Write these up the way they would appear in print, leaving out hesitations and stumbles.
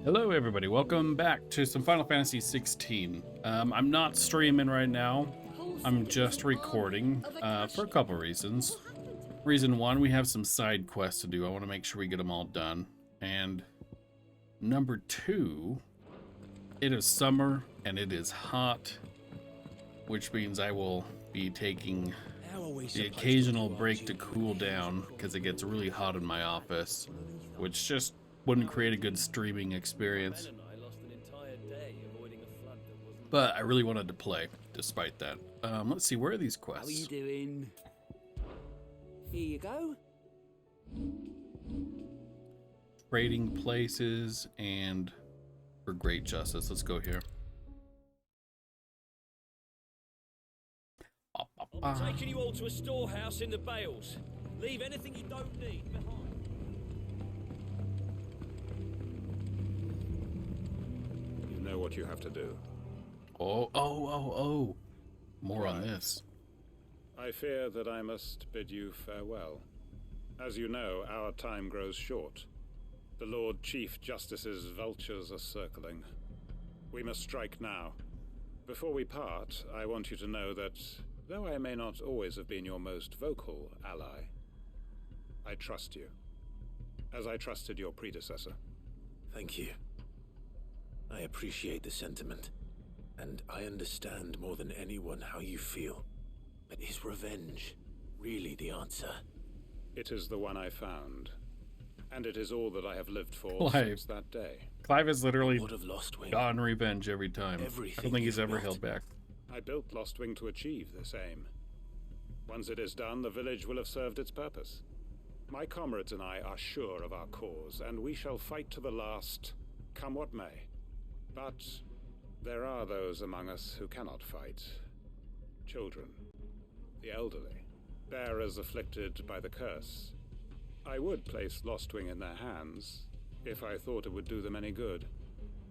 Hello everybody, welcome back to some Final Fantasy XVI. I'm not streaming right now, I'm just recording for a couple reasons. Reason one, we have some side quests to do, I want to make sure we get them all done. And number two, it is summer and it is hot, which means I will be taking the occasional break to cool down because it gets really hot in my office, which just wouldn't create a good streaming experience. But I really wanted to play despite that. Let's see, where are these quests? How are you doing? Here you go. Trading places and for great justice. Let's go here. I'm taking you all to a storehouse in the Bales. Leave anything you don't need behind. You know what you have to do. Oh. More on this. I fear that I must bid you farewell. As you know, our time grows short. The Lord Chief Justice's vultures are circling. We must strike now. Before we part, I want you to know that, though I may not always have been your most vocal ally, I trust you, as I trusted your predecessor. Thank you. I appreciate the sentiment, and I understand more than anyone how you feel. But is revenge really the answer? It is the one I found, and it is all that I have lived for Clive. since that day. Clive has literally What of Lostwing? gotten revenge every time. I Everything don't think he's you've ever built. held back. I built Lostwing to achieve this aim. Once it is done, the village will have served its purpose. My comrades and I are sure of our cause, and we shall fight to the last, come what may. But there are those among us who cannot fight. Children, the elderly, bearers afflicted by the curse. I would place Lostwing in their hands, if I thought it would do them any good.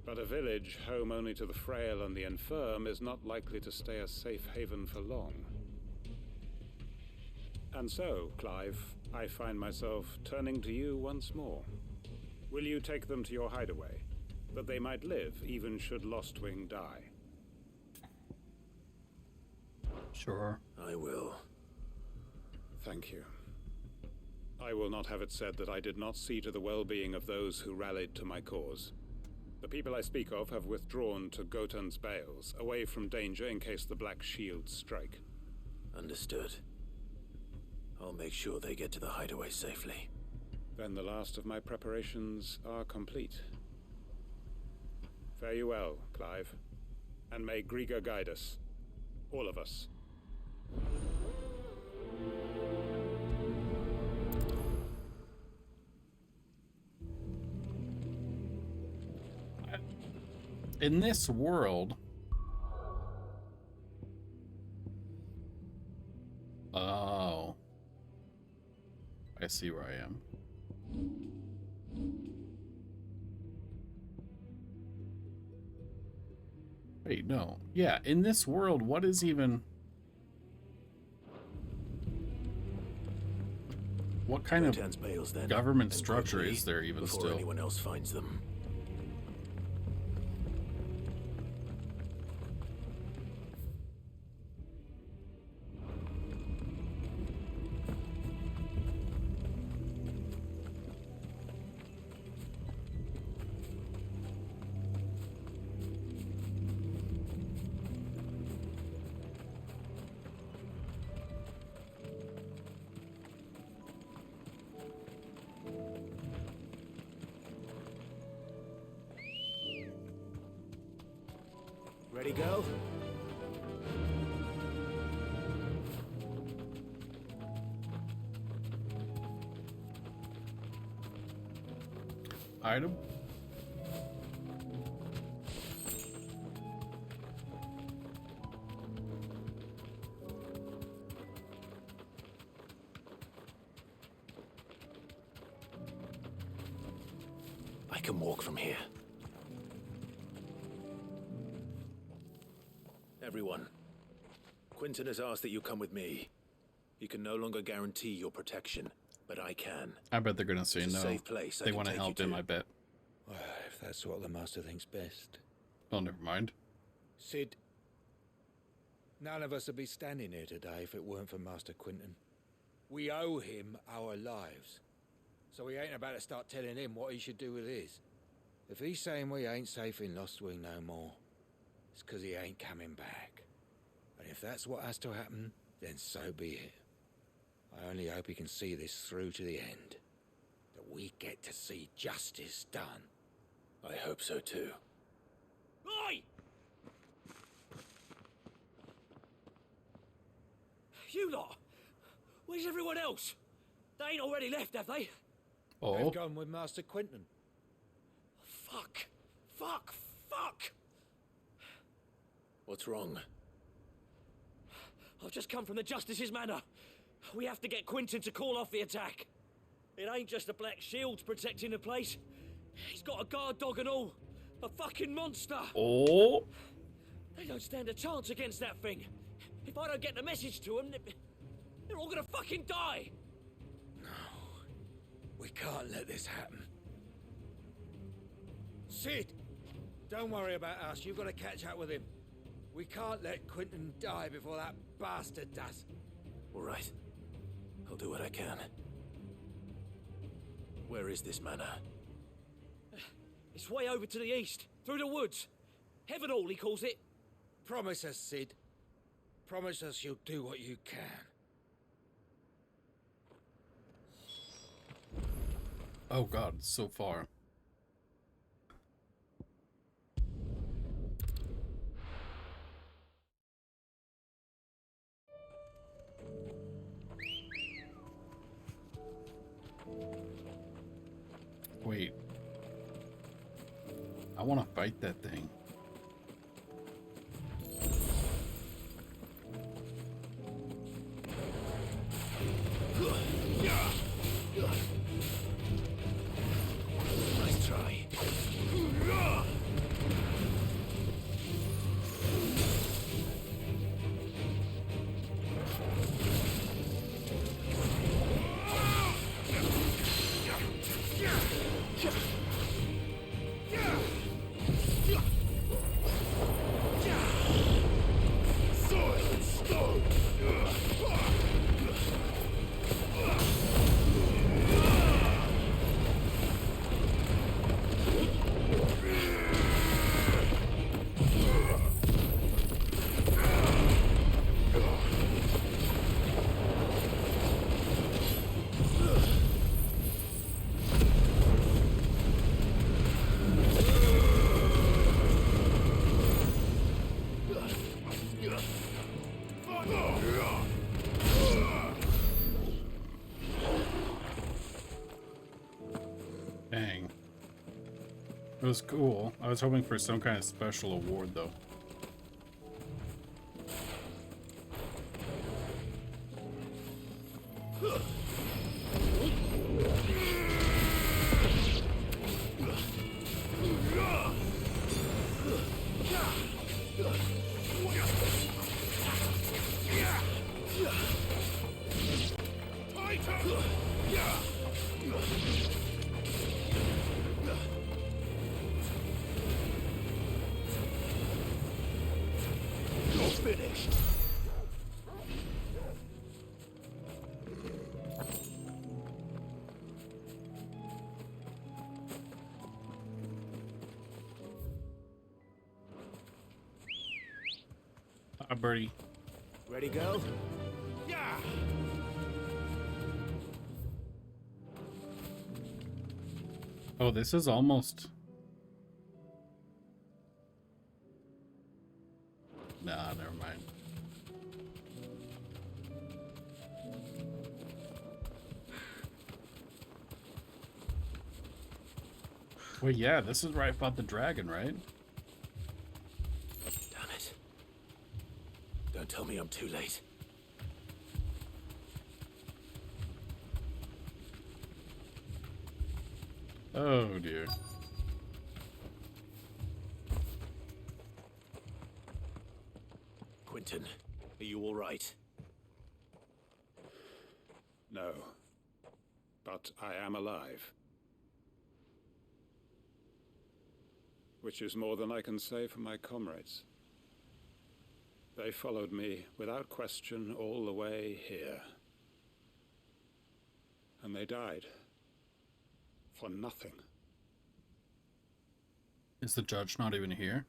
But a village home only to the frail and the infirm is not likely to stay a safe haven for long. And so, Clive, I find myself turning to you once more. Will you take them to your hideaway, that they might live even should Lostwing die? Sure. I will. Thank you. I will not have it said that I did not see to the well-being of those who rallied to my cause. The people I speak of have withdrawn to Gotan's Bales, away from danger in case the Black Shields strike. Understood. I'll make sure they get to the hideaway safely. Then the last of my preparations are complete. Fare you well, Clive. And may Griga guide us. All of us. In this world... Oh. I see where I am. Wait, no. Yeah, in this world, what is even... What kind of Gotan's Bales, then, government and structure quickly, is there even before still? anyone else finds them. Ready, go? Item? I can walk from here. Everyone, Quinton has asked that you come with me. He can no longer guarantee your protection, but I can. I bet they're gonna say It's a no. safe place I They can want to take you help him, to. I bet. If that's what the Master thinks best. Oh, never mind. Sid, none of us would be standing here today if it weren't for Master Quinton. We owe him our lives. So we ain't about to start telling him what he should do with his. If he's saying we ain't safe in Lost Wing no more, it's 'cause he ain't coming back. And if that's what has to happen, then so be it. I only hope he can see this through to the end. That we get to see justice done. I hope so too. Oi! You lot! Where's everyone else? They ain't already left, have they? Oh, They've gone with Master Quinton. Fuck! Fuck! Fuck! What's wrong? I've just come from the Justice's manor. We have to get Quinton to call off the attack. It ain't just the Black Shields protecting the place. He's got a guard dog and all. A fucking monster. oh, They don't stand a chance against that thing. If I don't get the message to them, they're all gonna fucking die. We can't let this happen. Sid! Don't worry about us. You've got to catch up with him. We can't let Quinton die before that bastard does. All right. I'll do what I can. Where is this manor? It's way over to the east, through the woods. Heaven Hall, he calls it. Promise us, Sid. Promise us you'll do what you can. oh God, it's so far. Wait. I want to fight that thing. Nice try. Dang. It was cool. I was hoping for some kind of special award, though. Finished. Hi, birdie. Ready, go? Oh, this is almost... Nah, never mind. Wait, yeah, this is where I fought the dragon, right? Damn it. Don't tell me I'm too late. Oh, dear. Quinton, are you all right? No. But I am alive. which is more than I can say for my comrades. They followed me without question all the way here. And they died. For nothing. Is the judge not even here?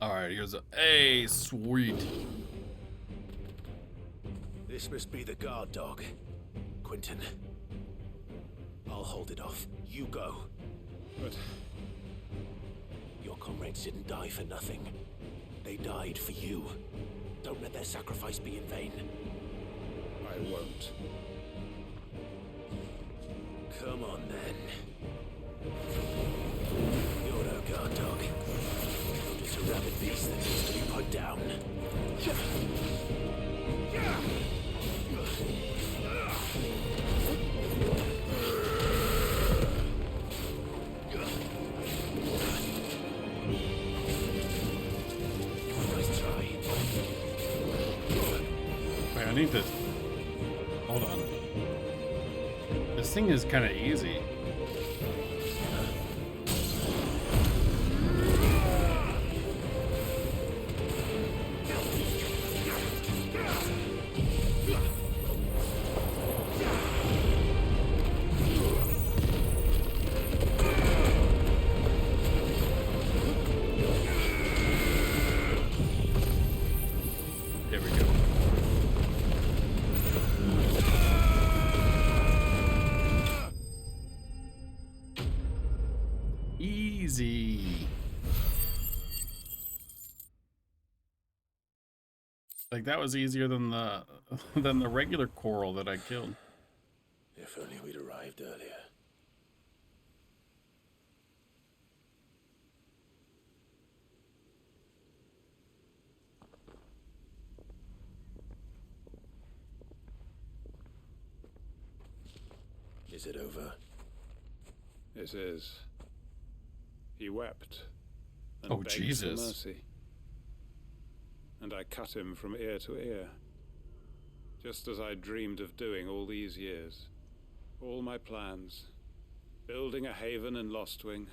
Alright, here's a... Hey, sweet. This must be the guard dog. Quentin. I'll hold it off. You go. But Your comrades didn't die for nothing. They died for you. Don't let their sacrifice be in vain. I won't. Come on, then. You're no guard dog. You're just a rabid beast that needs to be put down. Nice try. Wait, I need to... Hold on. This thing is kind of easy. There we go. Easy. Like that was easier than the regular coral that I killed. If only we'd arrived earlier. Is it over? It is. He wept. And Oh, begged Jesus. For mercy. And I cut him from ear to ear. Just as I dreamed of doing all these years. All my plans. Building a haven in Lostwing.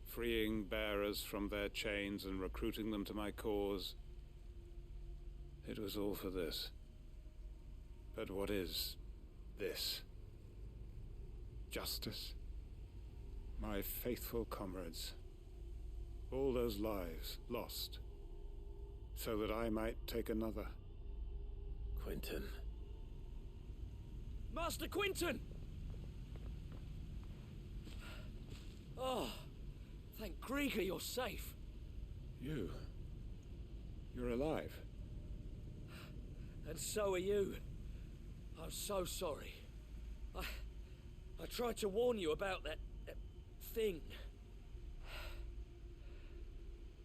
Freeing bearers from their chains and recruiting them to my cause. It was all for this. But what is this? Justice? My faithful comrades. All those lives lost. So that I might take another. Quentin. Master Quinton! Oh, thank Grieger you're safe. You're alive. And so are you. I'm so sorry. I tried to warn you about that thing.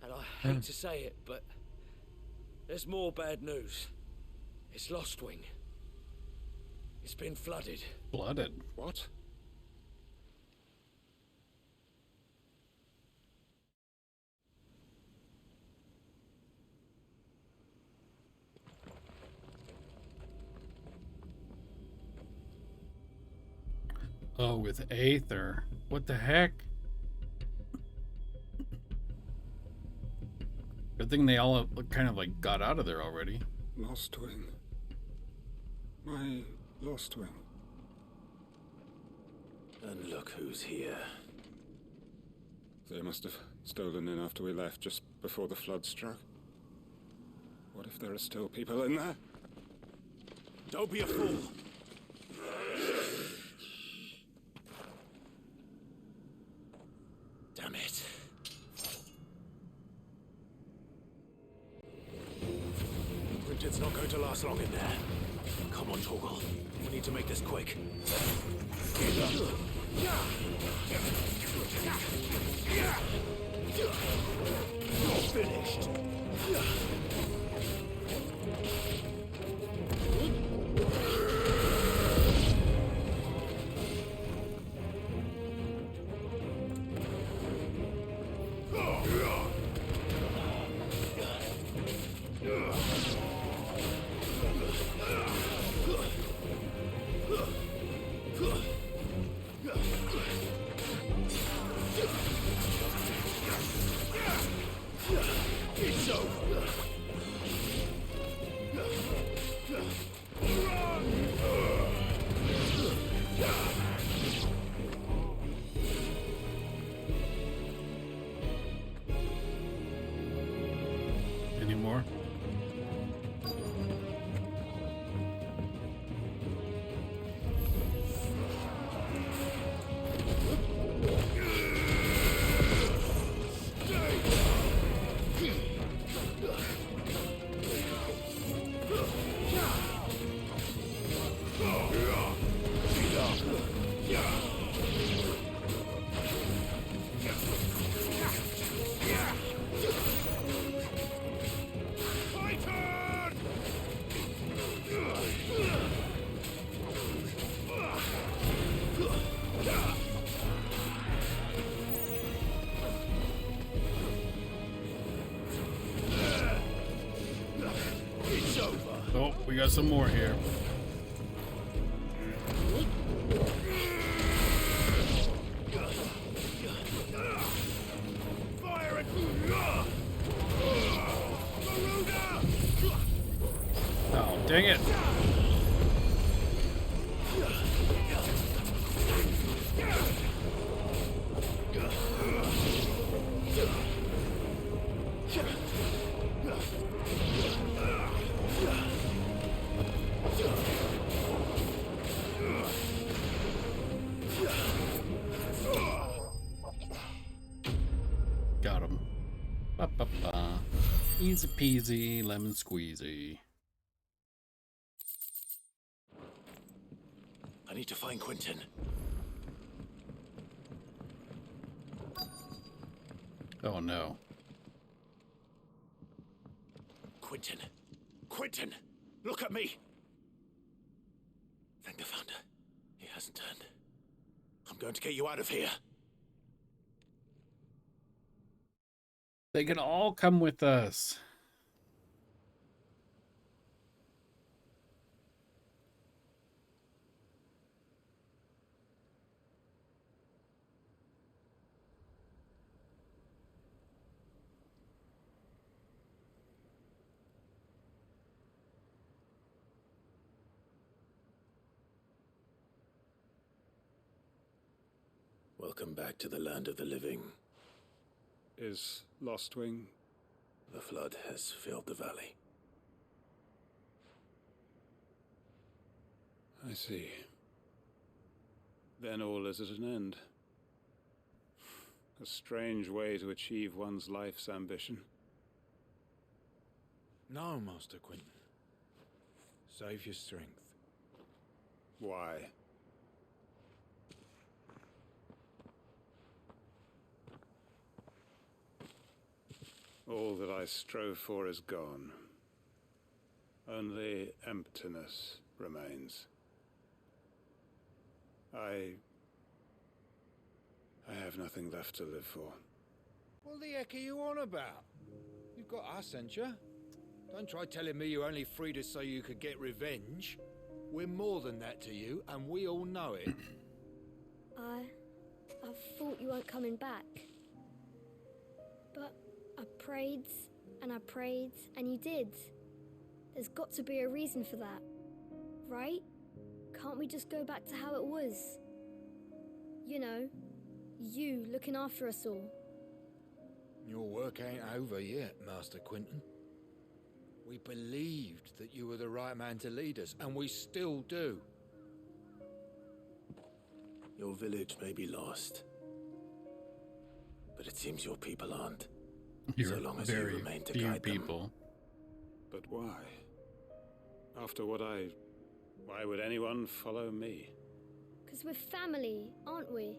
And I hate to say it, but there's more bad news. It's Lostwing. It's been flooded. Flooded. What? Oh, with Aether. What the heck? Good thing they all kind of like got out of there already. Lostwing. My Lostwing. And look who's here. They must have stolen in after we left, just before the flood struck. What if there are still people in there? Don't be a fool. Damn it. Quinton's not going to last long in there. Come on, Torgal. We need to make this quick. You're finished. We got some more here. Oh, dang it. Got him. Ba, ba, ba. Easy peasy, lemon squeezy. I need to find Quentin. Oh no. Quentin! Quentin! Look at me! Thank the Founder. He hasn't turned. I'm going to get you out of here. They can all come with us. Welcome back to the land of the living. Is Lostwing? The flood has filled the valley. I see. Then all is at an end. A strange way to achieve one's life's ambition. No, Master Quentin. Save your strength. Why? All that I strove for is gone. Only emptiness remains. I have nothing left to live for. What the heck are you on about? You've got us, ain't you? Don't try telling me you're only freed us so you could get revenge. We're more than that to you, and we all know it. I thought you weren't coming back. But I prayed, and you did. There's got to be a reason for that, right? Can't we just go back to how it was? You know, you looking after us all. Your work ain't over yet, Master Quentin. We believed that you were the right man to lead us, and we still do. Your village may be lost, but it seems your people aren't. You're So long as you very remain to few guide them. people. But why? After why would anyone follow me? 'Cause we're family, aren't we?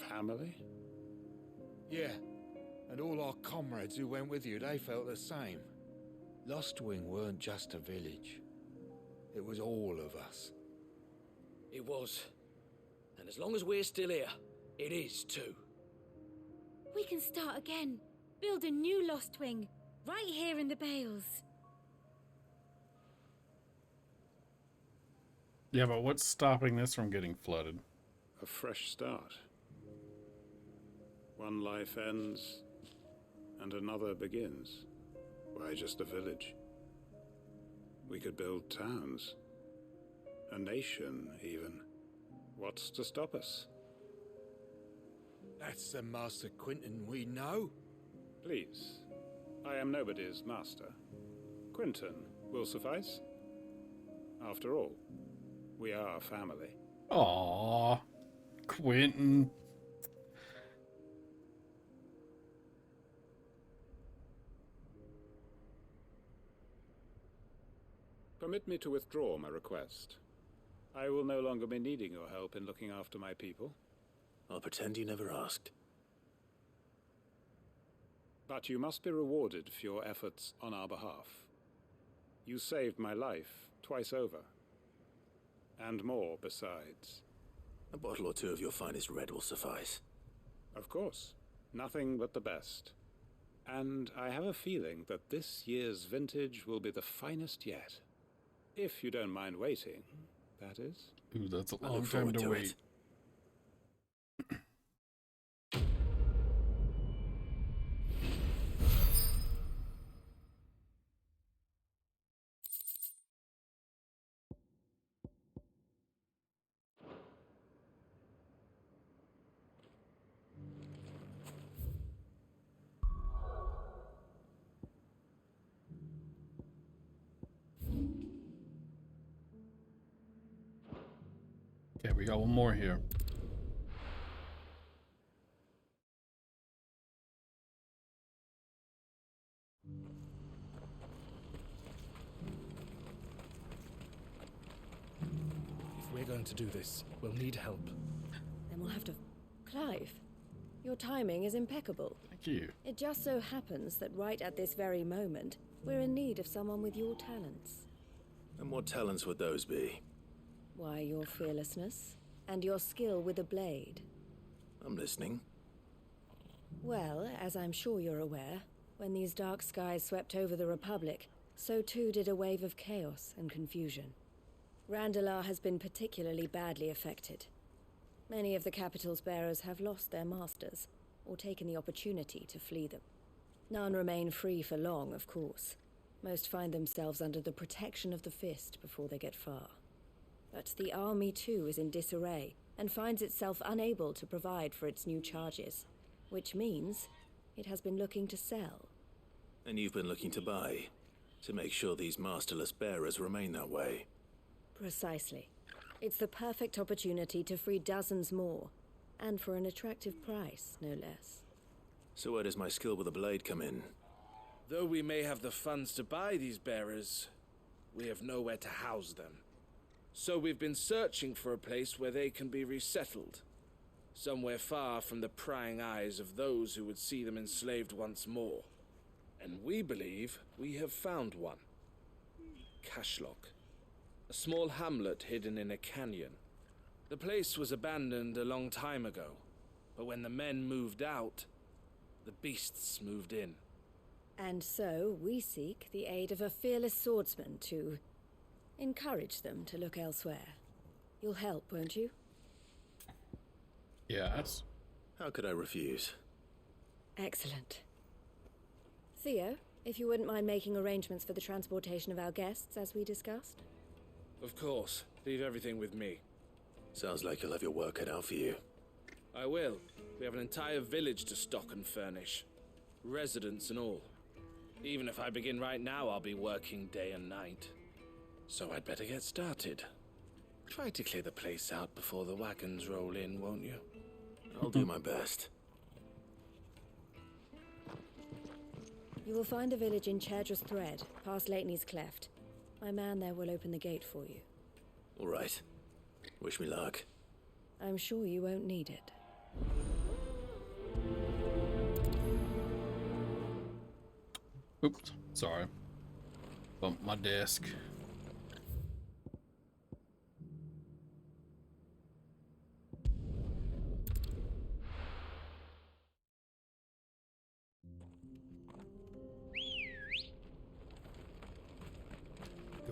Family? Yeah, and all our comrades who went with you, they felt the same. Lostwing weren't just a village. It was all of us. It was. And as long as we're still here, it is too. We can start again. Build a new Lost Wing, right here in the Bales. Yeah, but what's stopping this from getting flooded? A fresh start. One life ends, and another begins. Why just a village? We could build towns. A nation, even. What's to stop us? That's the Master Quentin we know. Please. I am nobody's master. Quentin will suffice. After all, we are family. Aww, Quentin. Permit me to withdraw my request. I will no longer be needing your help in looking after my people. I'll pretend you never asked. But you must be rewarded for your efforts on our behalf. You saved my life twice over. And more besides. A bottle or two of your finest red will suffice. Of course. Nothing but the best. And I have a feeling that this year's vintage will be the finest yet. If you don't mind waiting, that is. Ooh, that's a I long look time forward to to wait. it. Okay, we got one more here. If we're going to do this, we'll need help. Then we'll have to... Clive, your timing is impeccable. Thank you. It just so happens that right at this very moment, we're in need of someone with your talents. And what talents would those be? Why, your fearlessness and your skill with a blade. I'm listening. Well, as I'm sure you're aware, when these dark skies swept over the Republic, so too did a wave of chaos and confusion. Randalar has been particularly badly affected. Many of the capital's bearers have lost their masters, or taken the opportunity to flee them. None remain free for long, of course. Most find themselves under the protection of the Fist before they get far. But the army too is in disarray, and finds itself unable to provide for its new charges, which means it has been looking to sell. And you've been looking to buy, to make sure these masterless bearers remain that way. Precisely. It's the perfect opportunity to free dozens more, and for an attractive price, no less. So where does my skill with a blade come in? Though we may have the funds to buy these bearers, we have nowhere to house them. So we've been searching for a place where they can be resettled. Somewhere far from the prying eyes of those who would see them enslaved once more. And we believe we have found one. Cashlock. A small hamlet hidden in a canyon. The place was abandoned a long time ago, but when the men moved out, the beasts moved in. And so we seek the aid of a fearless swordsman to encourage them to look elsewhere. You'll help, won't you? Yes. How could I refuse? Excellent. Theo, if you wouldn't mind making arrangements for the transportation of our guests, as we discussed. Of course. Leave everything with me. Sounds like you'll have your work cut out for you. I will. We have an entire village to stock and furnish. Residents and all. Even if I begin right now, I'll be working day and night. So I'd better get started. Try to clear the place out before the wagons roll in, won't you? I'll do my best. You will find a village in Chairdra's Thread, past Lateney's Cleft. My man there will open the gate for you. All right. Wish me luck. I'm sure you won't need it. Oops. Sorry. Bumped my desk.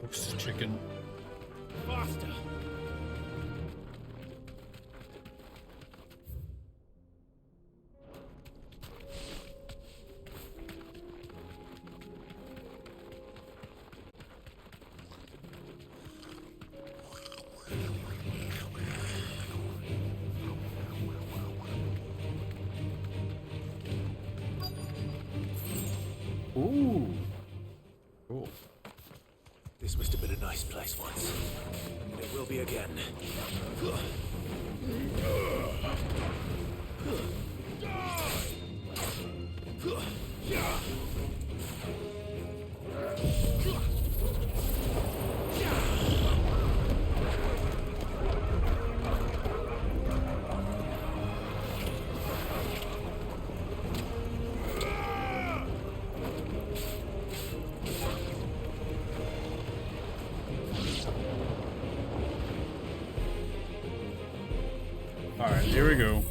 Ghost chicken. Faster! Ooh. Cool. This must have been a nice place once. And it will be again. All right, here we go.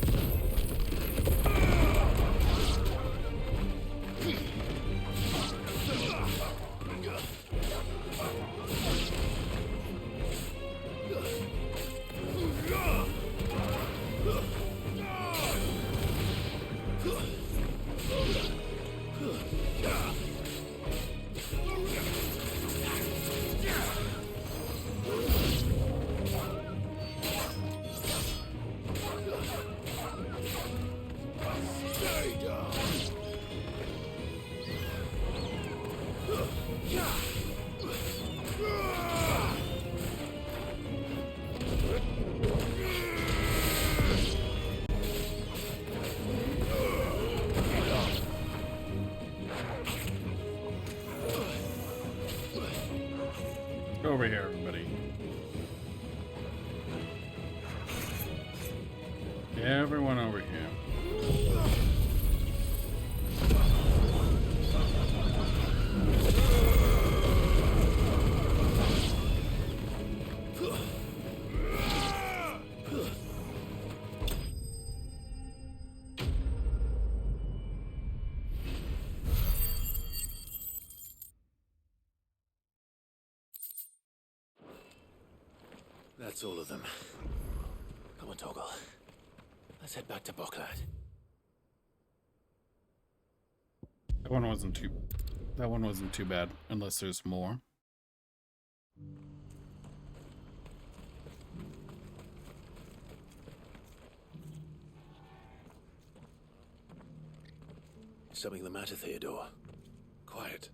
over here, everybody. Everyone over here. That's all of them. Come on, Toggle. Let's head back to Boklad. That one wasn't too bad, unless there's more. Something the matter, Theodore? Quiet.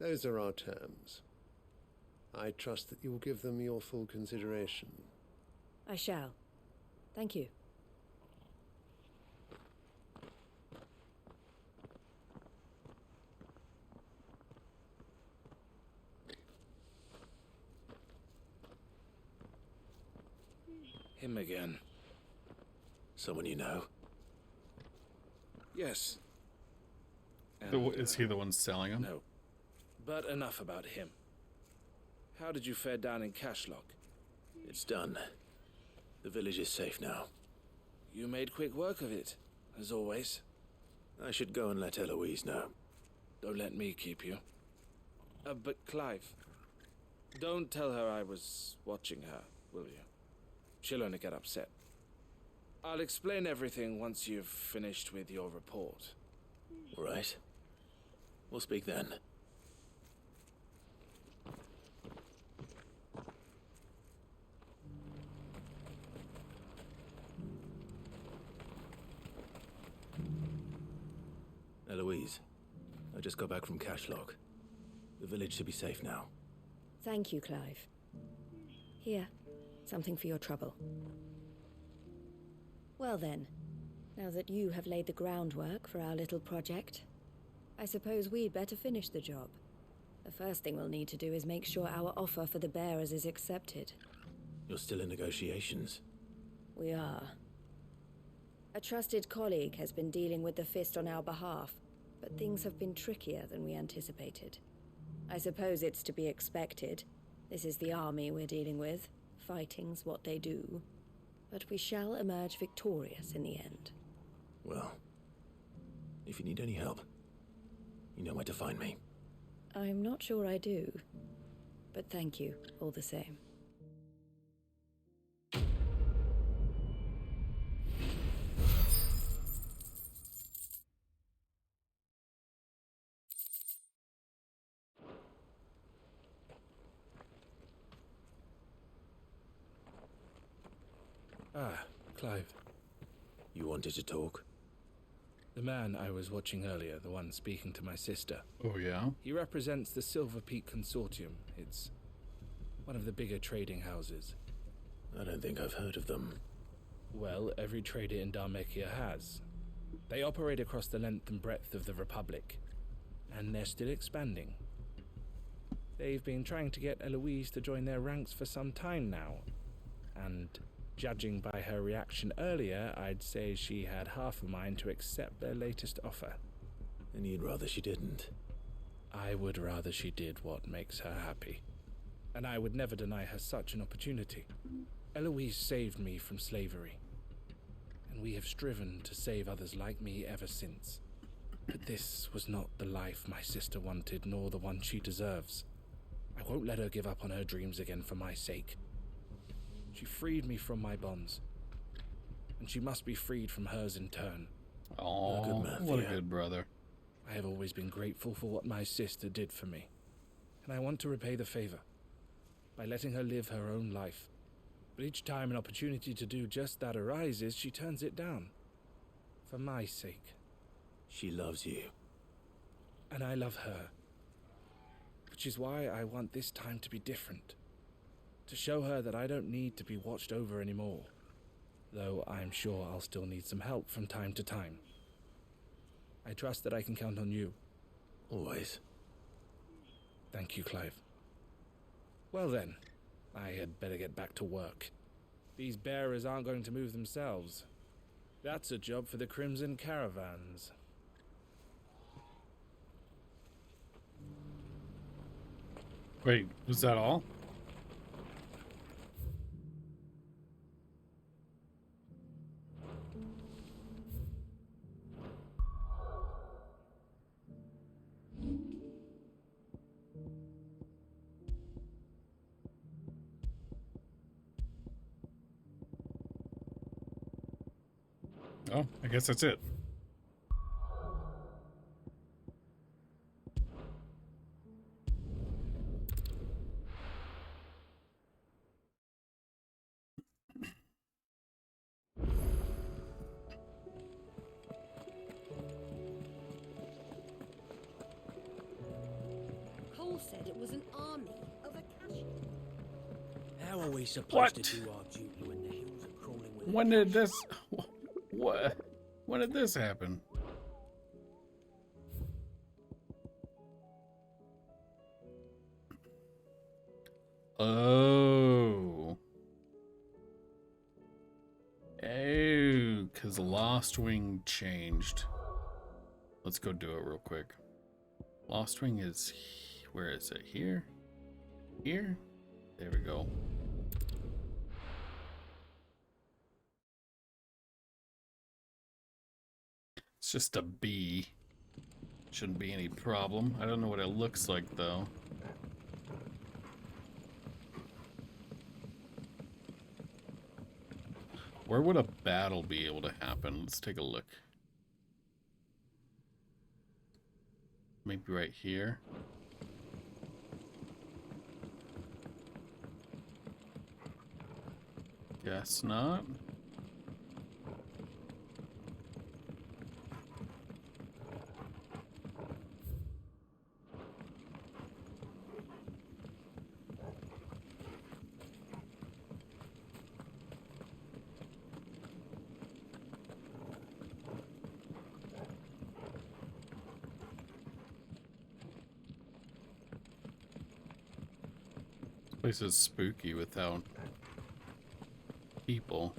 Those are our terms. I trust that you will give them your full consideration. I shall. Thank you. Him again. Someone you know? Yes. Is he the one selling them? No. But enough about him. How did you fare down in Cashlock? It's done. The village is safe now. You made quick work of it, as always. I should go and let Eloise know. Don't let me keep you. But Clive, don't tell her I was watching her, will you? She'll only get upset. I'll explain everything once you've finished with your report. All right. We'll speak then. Eloise, I just got back from Cashlock. The village should be safe now. Thank you, Clive. Here, something for your trouble. Well then, now that you have laid the groundwork for our little project, I suppose we'd better finish the job. The first thing we'll need to do is make sure our offer for the bearers is accepted. You're still in negotiations? We are. A trusted colleague has been dealing with the Fist on our behalf, but things have been trickier than we anticipated. I suppose it's to be expected. This is the army we're dealing with. Fighting's what they do. But we shall emerge victorious in the end. Well, if you need any help, you know where to find me. I'm not sure I do, but thank you all the same. Ah, Clive. You wanted to talk? The man I was watching earlier, the one speaking to my sister. Oh, yeah? He represents the Silver Peak Consortium. It's one of the bigger trading houses. I don't think I've heard of them. Well, every trader in Dharmekia has. They operate across the length and breadth of the Republic, and they're still expanding. They've been trying to get Eloise to join their ranks for some time now, and judging by her reaction earlier, I'd say she had half a mind to accept their latest offer. And you'd rather she didn't? I would rather she did what makes her happy. And I would never deny her such an opportunity. Eloise saved me from slavery. And we have striven to save others like me ever since. But this was not the life my sister wanted, nor the one she deserves. I won't let her give up on her dreams again for my sake. She freed me from my bonds, and she must be freed from hers in turn. Oh, what a good brother. I have always been grateful for what my sister did for me, and I want to repay the favor by letting her live her own life. But each time an opportunity to do just that arises, she turns it down. For my sake. She loves you. And I love her. Which is why I want this time to be different. To show her that I don't need to be watched over anymore. Though I'm sure I'll still need some help from time to time. I trust that I can count on you. Always. Thank you, Clive. Well then, I had better get back to work. These bearers aren't going to move themselves. That's a job for the Crimson Caravans. Wait, was that all? Oh, I guess that's it. Cole said it was an army of Akashi. How are we supposed What? to do our duty when the hills are crawling with When did this... What? When did this happen? Oh. Oh, because Lost Wing changed. Let's go do it real quick. Lost Wing is... Where is it? Here? Here? There we go. It's just a B. Shouldn't be any problem. I don't know what it looks like, though. Where would a battle be able to happen? Let's take a look. Maybe right here. Guess not. This place is spooky without people.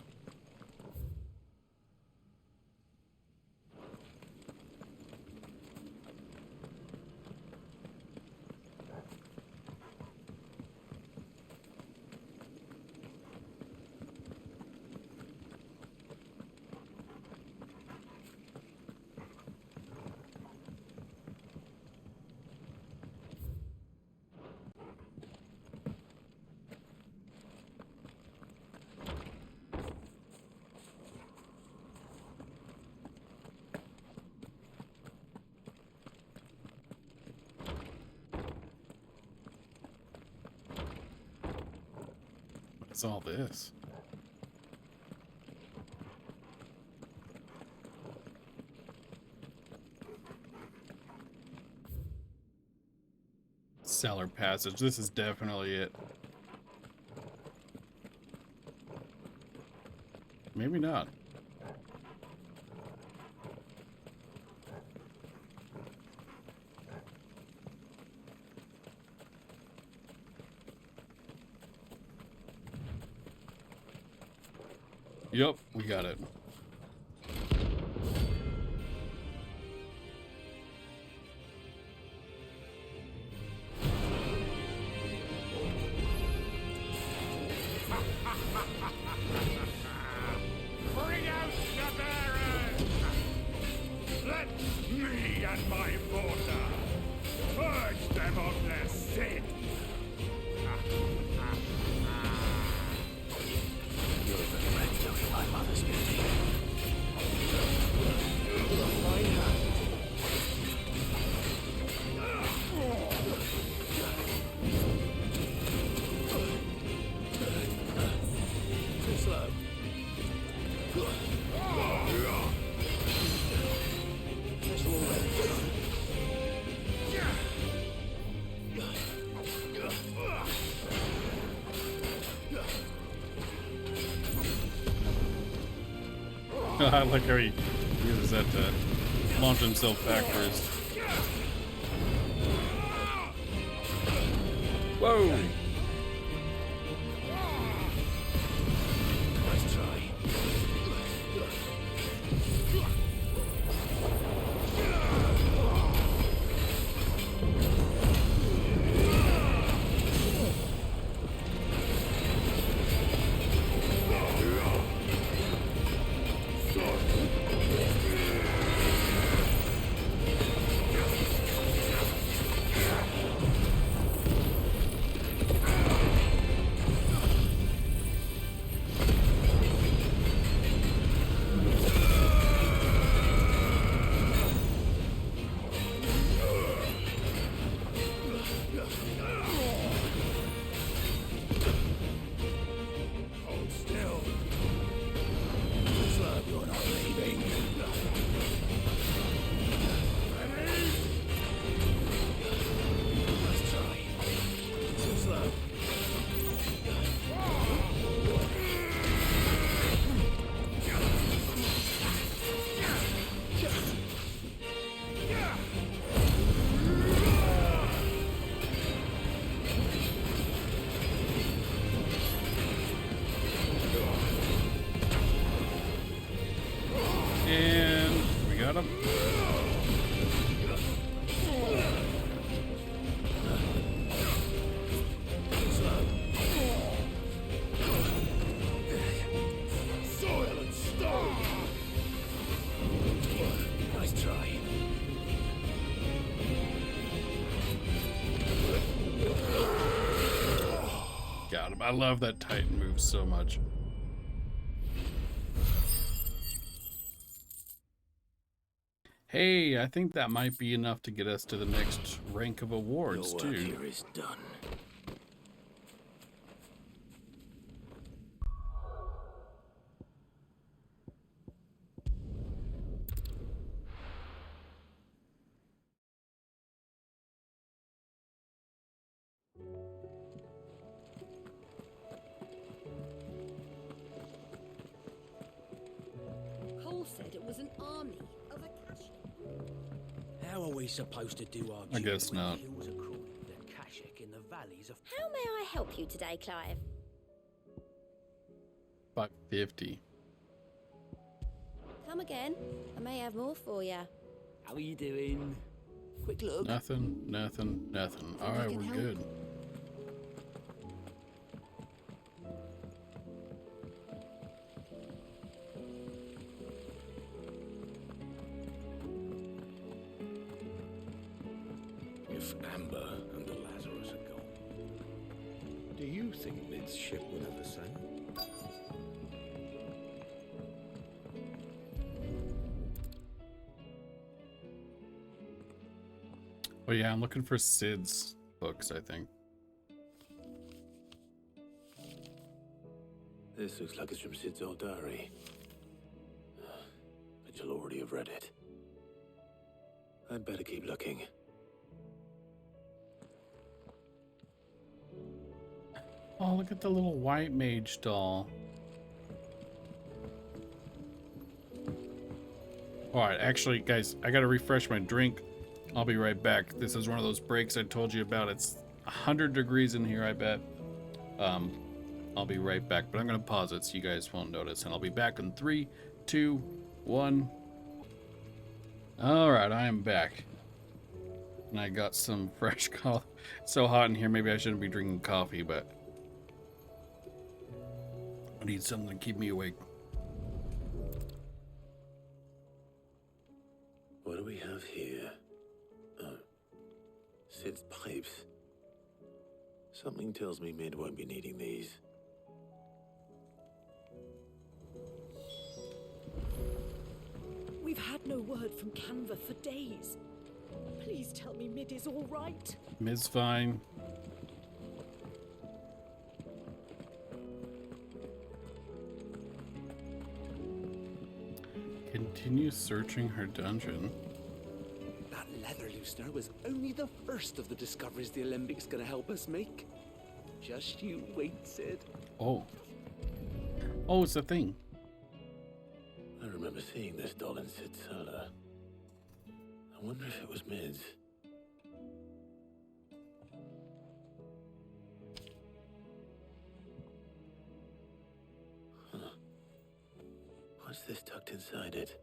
What's all this? Cellar passage. This is definitely it. Maybe not. Yep, we got it. Bring out the bearers! Let me and my mortar purge them of their sin! You're the friend of my mother's beauty. Too slow. I like how he uses that to launch himself backwards. Whoa! Nice try. And we got him. Soil and stone. Nice try. Got him. I love that Titan move so much. Hey, I think that might be enough to get us to the next rank of awards, Your work too. here is done. Cole said it was an army of Akashi. How are we supposed to do our job? I guess when not. the hills are crawling with Akashic in the valleys of... How may I help you today, Clive? 550. Come again. I may have more for you. How are you doing? Quick look. Nothing, nothing, nothing. Alright, we're good. If Amber and the Lazarus are gone, do you think Mid's ship will ever sail? Oh yeah, I'm looking for Sid's books, I think. This looks like it's from Sid's old diary. But you'll already have read it. I'd better keep looking. Oh, look at the little white mage doll. Alright, actually, guys, I gotta refresh my drink. I'll be right back. This is one of those breaks I told you about. It's 100 degrees in here, I bet. I'll be right back, but I'm gonna pause it so you guys won't notice, and I'll be back in 3, 2, 1. Alright, I am back. And I got some fresh coffee. It's so hot in here, maybe I shouldn't be drinking coffee, but I need something to keep me awake. What do we have here? Oh, Sid's pipes. Something tells me Mid won't be needing these. We've had no word from Canva for days. Please tell me Mid is all right. Mid's fine. Continue searching her dungeon. That leather loosener was only the first of the discoveries the Alembic gonna help us make. Just you wait, Sid. Oh. Oh, it's a thing. I remember seeing this doll in Sid's cellar. I wonder if it was Mid's. What's this tucked inside it?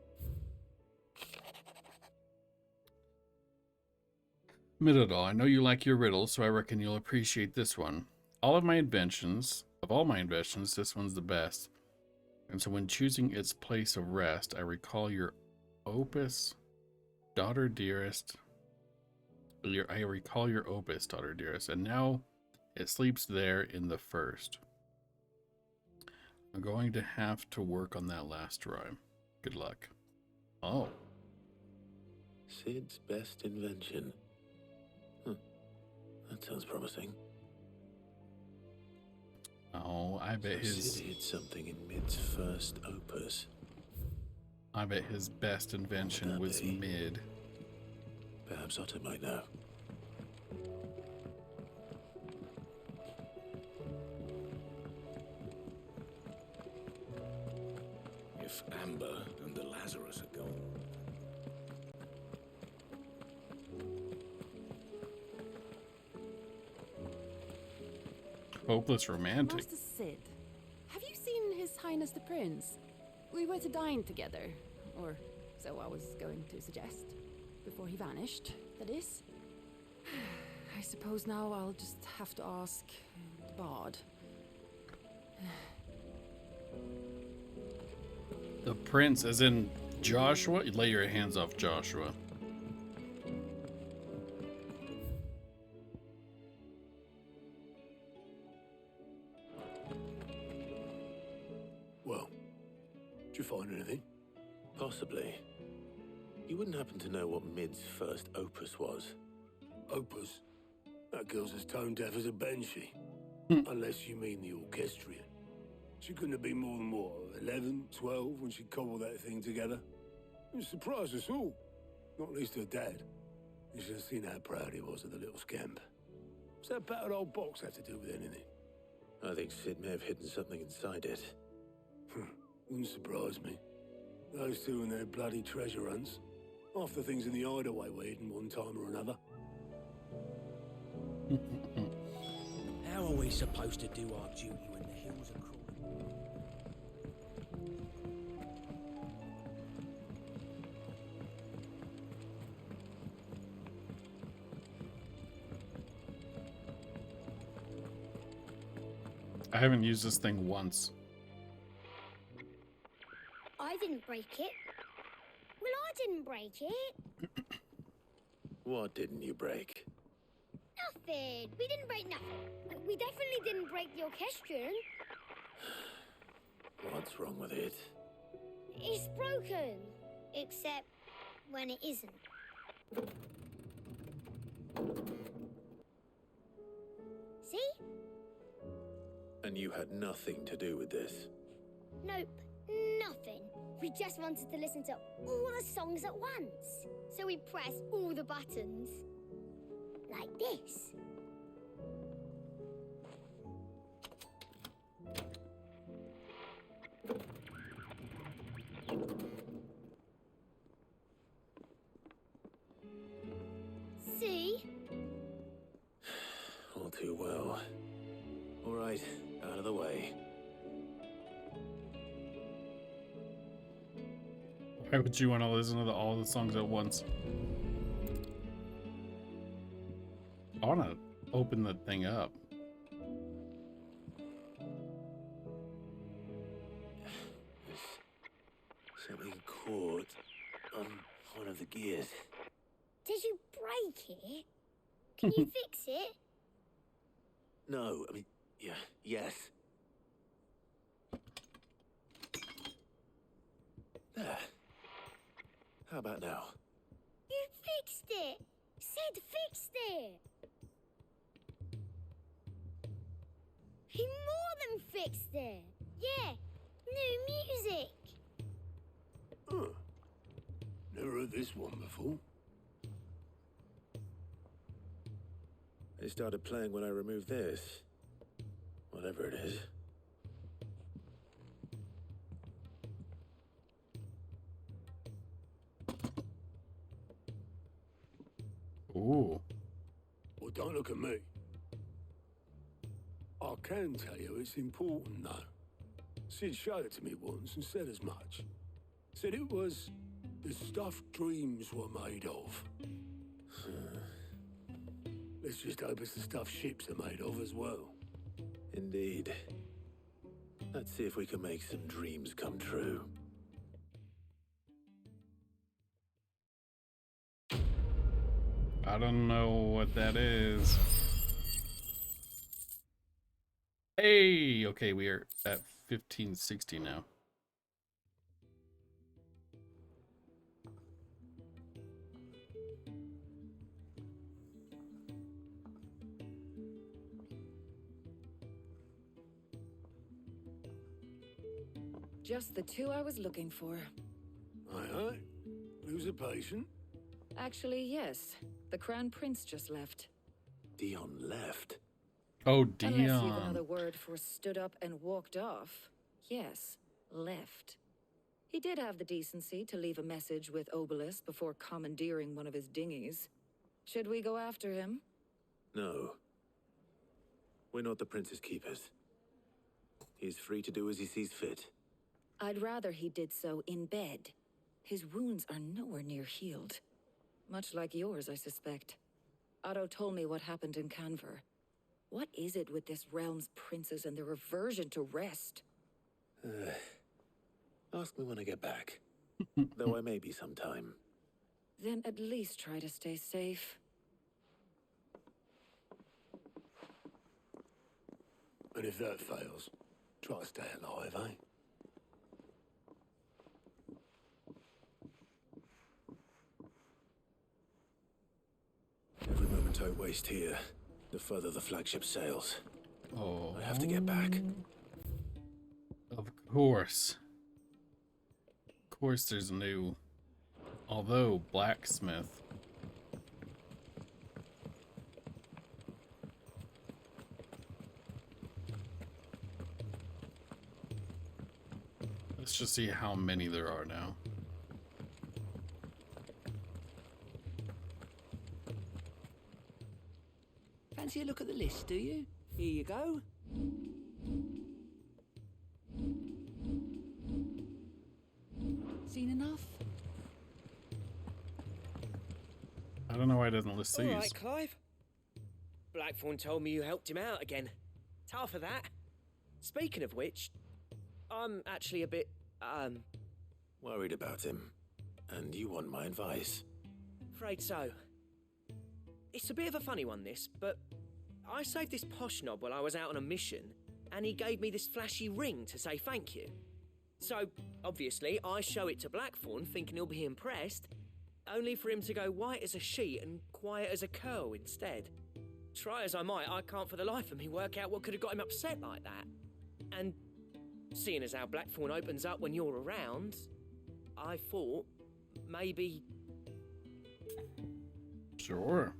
Middledal, I know you like your riddles, so I reckon you'll appreciate this one. Of all my inventions, this one's the best. And so when choosing its place of rest, I recall your opus, daughter dearest. I recall your opus, daughter dearest, and now it sleeps there in the first. I'm going to have to work on that last rhyme. Good luck. Oh. Sid's best invention. That sounds promising. Oh, I bet Sid hid something in Mid's first opus. I bet his best invention was Mid. Perhaps Otto might know. If Amber and the Lazarus are gone. Hopeless romantic. Master Sid, have you seen His Highness the Prince? We were to dine together, or so I was going to suggest. Before he vanished, that is. I suppose now I'll just have to ask the Bard. The prince, as in Joshua? You lay your hands off Joshua. Well, did you find anything? Possibly. You wouldn't happen to know what Mid's first opus was? Opus? That girl's as tone deaf as a banshee. Unless you mean the orchestrion. She couldn't have been more than, what, 11, 12 when she cobbled that thing together? It surprised us all. Not least her dad. You should have seen how proud he was of the little scamp. What's that battered old box have to do with anything? I think Sid may have hidden something inside it. Wouldn't surprise me. Those two and their bloody treasure hunts. Half the things in the hideaway were hidden one time or another. How are we supposed to do our duty when the hills are crawling? I haven't used this thing once. I didn't break it. Well, I didn't break it. What didn't you break? Nothing. We didn't break nothing. We definitely didn't break the orchestrion. What's wrong with it? It's broken. Except when it isn't. See? And you had nothing to do with this? Nope. Nothing. We just wanted to listen to all the songs at once. So we pressed all the buttons. Like this. See? All too well. All right, out of the way. Why would you want to listen to all the songs at once? I want to open the thing up. Something caught on one of the gears. Did you break it? Can you fix it? No, I mean, yes. There. How about now? You fixed it! Sid fixed it! He more than fixed it! Yeah, new music! Huh. Never heard this one before. It started playing when I removed this. Whatever it is. Ooh. Well, don't look at me. I can tell you it's important, though. Sid showed it to me once and said as much. Said it was the stuff dreams were made of. Let's just hope it's the stuff ships are made of as well. Indeed. Let's see if we can make some dreams come true. I don't know what that is. Hey, okay, we are at 1560 now. Just the two I was looking for. Aye. Who's a patient? Actually, yes. The Crown Prince just left. Dion left. Oh, Unless you've Dion. another word for stood up and walked off. Yes, left. He did have the decency to leave a message with Obelisk before commandeering one of his dinghies. Should we go after him? No. We're not the Prince's keepers. He's free to do as he sees fit. I'd rather he did so in bed. His wounds are nowhere near healed. Much like yours, I suspect. Otto told me what happened in Canver. What is it with this realm's princes and their aversion to rest? Ask me when I get back. Though I may be sometime. Then at least try to stay safe. And if that fails, try to stay alive, eh? Every moment I waste here, the further the flagship sails. Oh. I have to get back. Of course. Of course there's a new... Although, blacksmith. Let's just see how many there are now. Fancy a look at the list, do you? Here you go. Seen enough? I don't know why it doesn't list these. All right, Clive. Blackthorn told me you helped him out again. Tough for that. Speaking of which, I'm actually a bit, Worried about him. And you want my advice? afraid so. It's a bit of a funny one, this, but I saved this posh knob while I was out on a mission, and he gave me this flashy ring to say thank you. So, obviously, I show it to Blackthorn, thinking he'll be impressed, only for him to go white as a sheet and quiet as a curl instead. Try as I might, I can't for the life of me work out what could have got him upset like that. And seeing as how Blackthorn opens up when you're around, I thought maybe... Sure.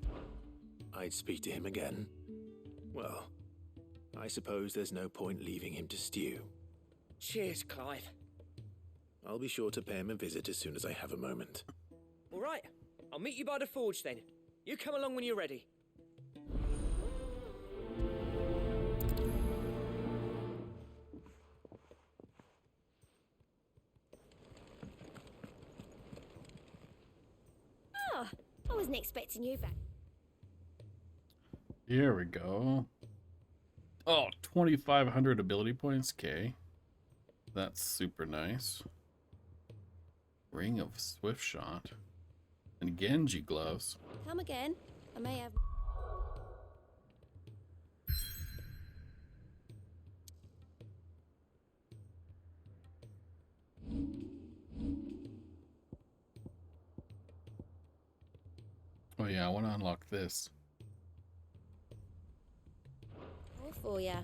I'd speak to him again. Well, I suppose there's no point leaving him to stew. Cheers, Clive. I'll be sure to pay him a visit as soon as I have a moment. All right, I'll meet you by the forge then. You come along when you're ready. Oh, I wasn't expecting you back. Here we go. Oh, 2,500 ability points. Okay. That's super nice. Ring of Swift Shot. And Genji gloves. Come again. I may have... Oh yeah, I want to unlock this. All for ya.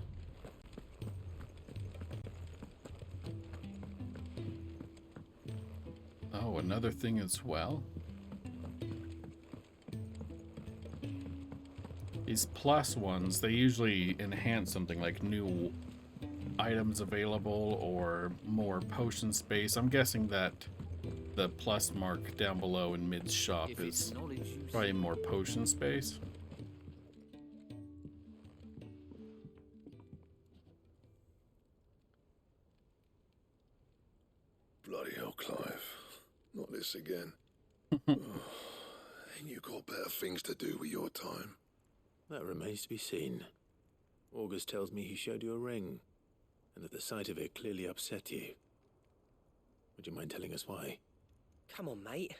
Oh, another thing as well. These plus ones, they usually enhance something like new items available or more potion space. I'm guessing that the plus mark down below in mid's shop is probably more potion space. Bloody hell, Clive. Not this again. Ain't you got better things to do with your time? That remains to be seen. August tells me he showed you a ring, and that the sight of it clearly upset you. Would you mind telling us why? Come on, mate.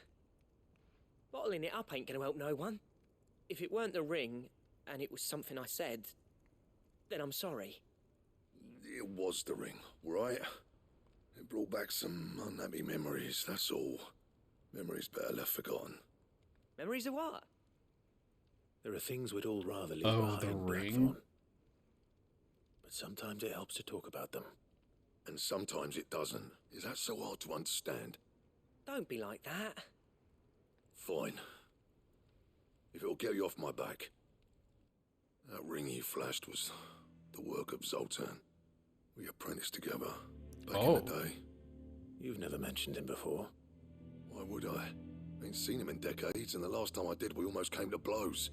Bottling it up ain't gonna help no one. If it weren't the ring, and it was something I said, then I'm sorry. It was the ring, right? It brought back some unhappy memories, that's all. Memories better left forgotten. Memories of what? There are things we'd all rather leave Oh, behind, the ring? Blackthorn. But sometimes it helps to talk about them. And sometimes it doesn't. Is that so hard to understand? Don't be like that. Fine. If it'll get you off my back. That ring you flashed was the work of Zoltan. We apprenticed together back in the day. You've never mentioned him before. Why would I? Ain't seen him in decades, and the last time I did, we almost came to blows.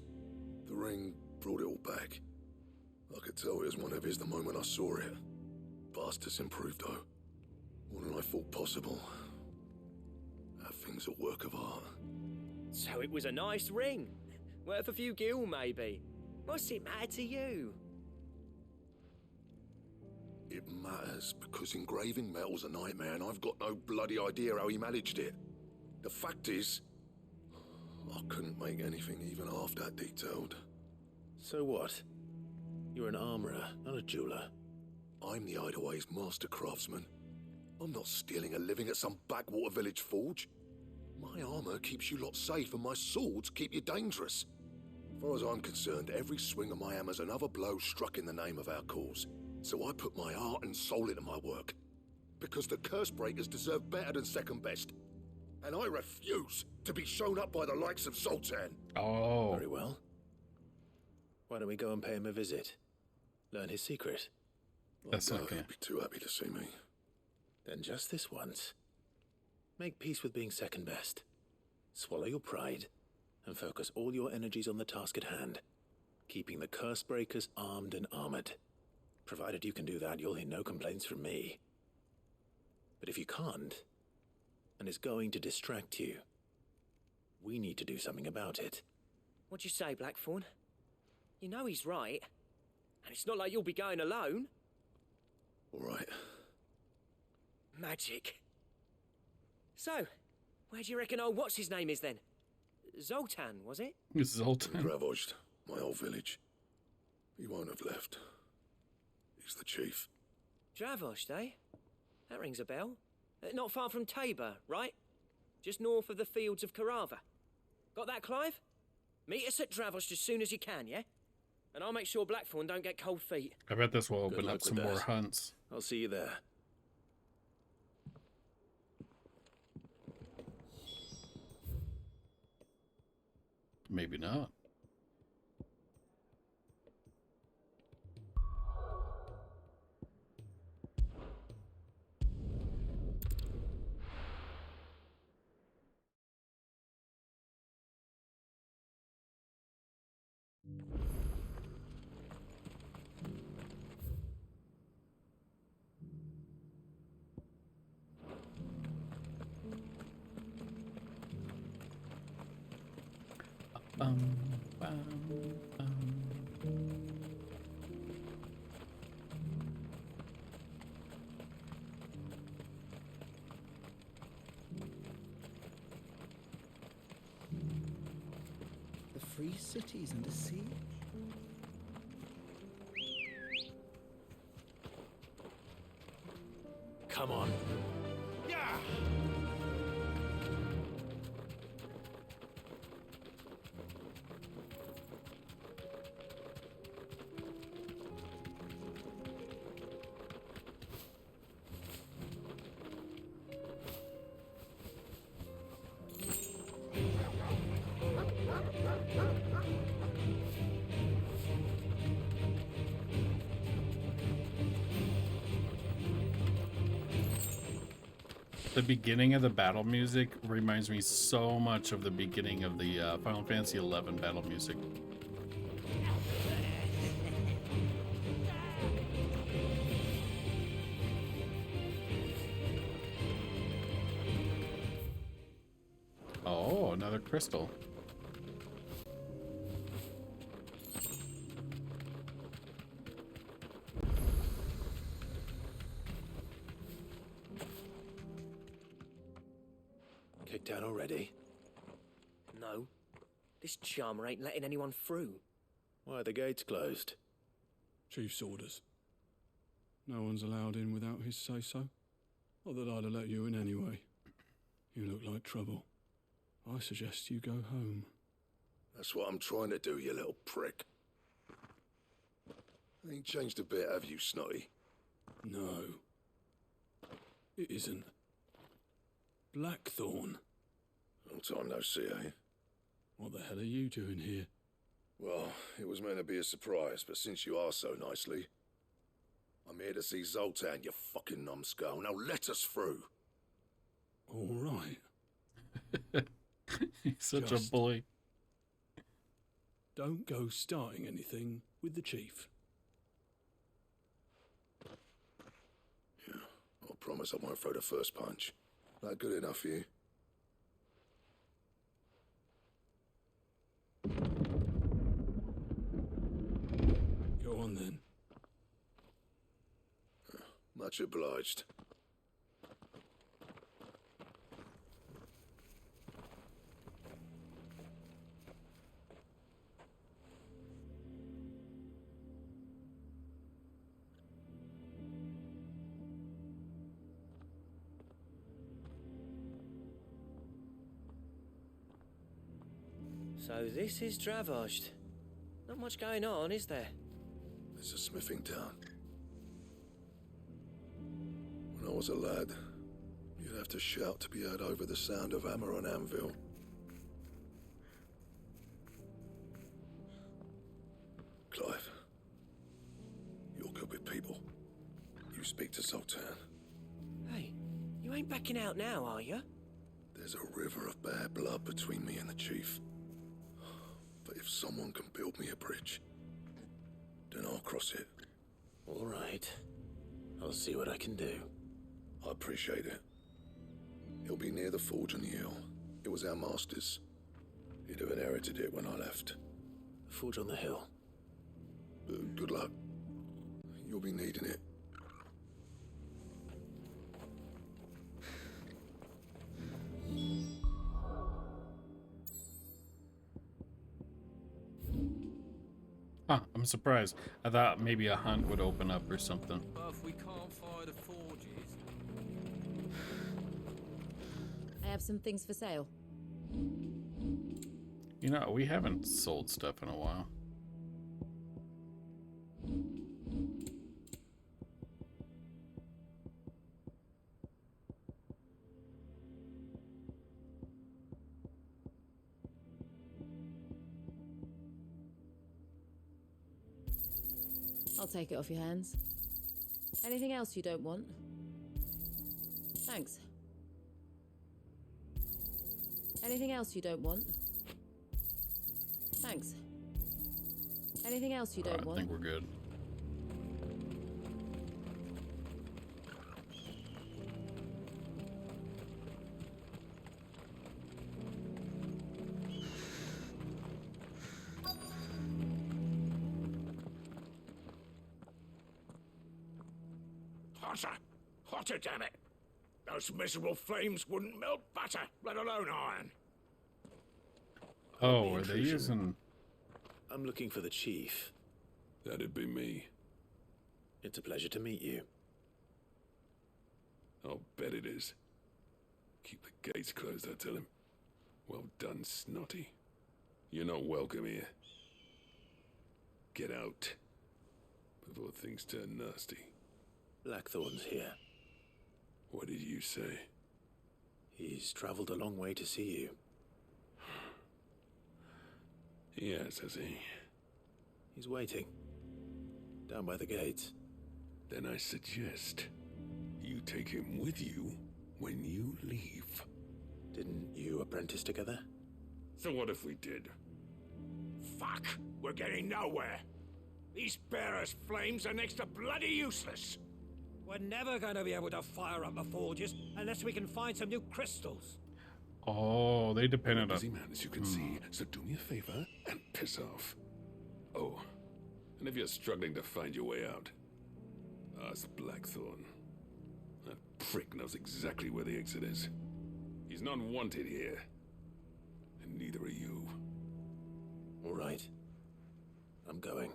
The ring brought it all back. I could tell it was one of his the moment I saw it. Bastard's improved, though. More than I thought possible. That thing's a work of art. So it was a nice ring. Worth a few gil, maybe. What's it matter to you? It matters because engraving metal's a nightmare, and I've got no bloody idea how he managed it. The fact is, I couldn't make anything even half that detailed. So what? You're an armorer, not a jeweler. I'm the Hideaway's master craftsman. I'm not stealing a living at some backwater village forge. My armor keeps you lot safe, and my swords keep you dangerous. As far as I'm concerned, every swing of my hammer's another blow struck in the name of our cause. So I put my heart and soul into my work. Because the curse breakers deserve better than second best. And I refuse to be shown up by the likes of Zoltan. Oh. Very well. Why don't we go and pay him a visit? Learn his secret. That's I not gonna... He'd be too happy to see me. Then just this once. Make peace with being second best. Swallow your pride and focus all your energies on the task at hand. Keeping the curse breakers armed and armored. Provided you can do that, you'll hear no complaints from me. But if you can't, and it's going to distract you, we need to do something about it. What'd you say, Blackthorn? You know he's right. And it's not like you'll be going alone. All right. Magic. So, where do you reckon old what's-his-name is then? Zoltan, was it? Zoltan. Gravozd, my old village. He won't have left. He's the chief. Dravost, eh? That rings a bell. Not far from Tabor, right? Just north of the fields of Carava. Got that, Clive? Meet us at Dravost as soon as you can, yeah? And I'll make sure Blackthorn don't get cold feet. I bet this will open Good luck up some with more that. hunts. I'll see you there. Maybe not. Bum, bum, bum. The free cities under siege? Come on. Yeah! The beginning of the battle music reminds me so much of the beginning of the Final Fantasy XI battle music. another crystal. Kicked out already? No. This charmer ain't letting anyone through. Why are the gates closed? Chief's orders. No one's allowed in without his say-so. Not that I'd have let you in anyway. You look like trouble. I suggest you go home. That's what I'm trying to do, you little prick. Ain't changed a bit, have you, Snotty? No. It isn't. Blackthorn. Long time no see, eh? What the hell are you doing here? Well, it was meant to be a surprise, but since you asked so nicely, I'm here to see Zoltan, you fucking numbskull. Now let us through. All right. He's such a bully. Don't go starting anything with the chief. Yeah, I promise I won't throw the first punch. That good enough for you? Go on then. Much obliged. So this is Dravosht. Not much going on, is there? It's a smithing town. When I was a lad, you'd have to shout to be heard over the sound of hammer on anvil. Clive, you're good with people. You speak to Zoltan. Hey, you ain't backing out now, are you? There's a river of bad blood between me and the chief. But if someone can build me a bridge, then I'll cross it. All right. I'll see what I can do. I appreciate it. He'll be near the forge on the hill. It was our master's. He'd have inherited it when I left. The forge on the hill. Good luck. You'll be needing it. Huh, I'm surprised. I thought maybe a hunt would open up or something. But if we can't fire the forges... I have some things for sale. You know, we haven't sold stuff in a while. I'll take it off your hands. Anything else you don't want? Thanks. Anything else you don't want? Thanks. Anything else you don't want? I think we're good. Hotter! Hotter, damn it! Those miserable flames wouldn't melt butter, let alone iron. Oh, are they using... I'm looking for the chief. That'd be me. It's a pleasure to meet you. I'll bet it is. Keep the gates closed, I tell him. Well done, Snotty. You're not welcome here. Get out. Before things turn nasty. Blackthorn's here. What did you say? He's traveled a long way to see you. Yes, has he? He's waiting. Down by the gates. Then I suggest you take him with you when you leave. Didn't you apprentice together? So what if we did? Fuck! We're getting nowhere! These bearers' flames are next to bloody useless! We're never going to be able to fire up the forges unless we can find some new crystals. Oh, they depended on... Busy man, as you can see, so do me a favor and piss off. Oh, and if you're struggling to find your way out, ask Blackthorn. That prick knows exactly where the exit is. He's not wanted here, and neither are you. All right. I'm going.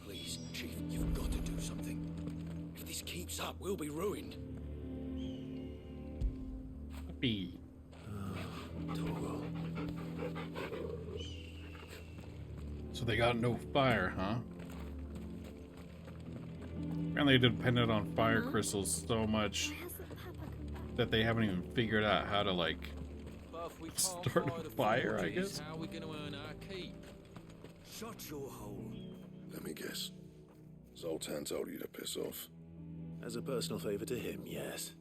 Please, Chief, you've got to do something. If this keeps up, we'll be ruined. B. So they got no fire, huh? Apparently they depended on fire crystals so much that they haven't even figured out how to, like, start a fire, I guess. How are we going to earn our keep? Shut your hole. Let me guess. Zoltan told you to piss off. As a personal favor to him, yes.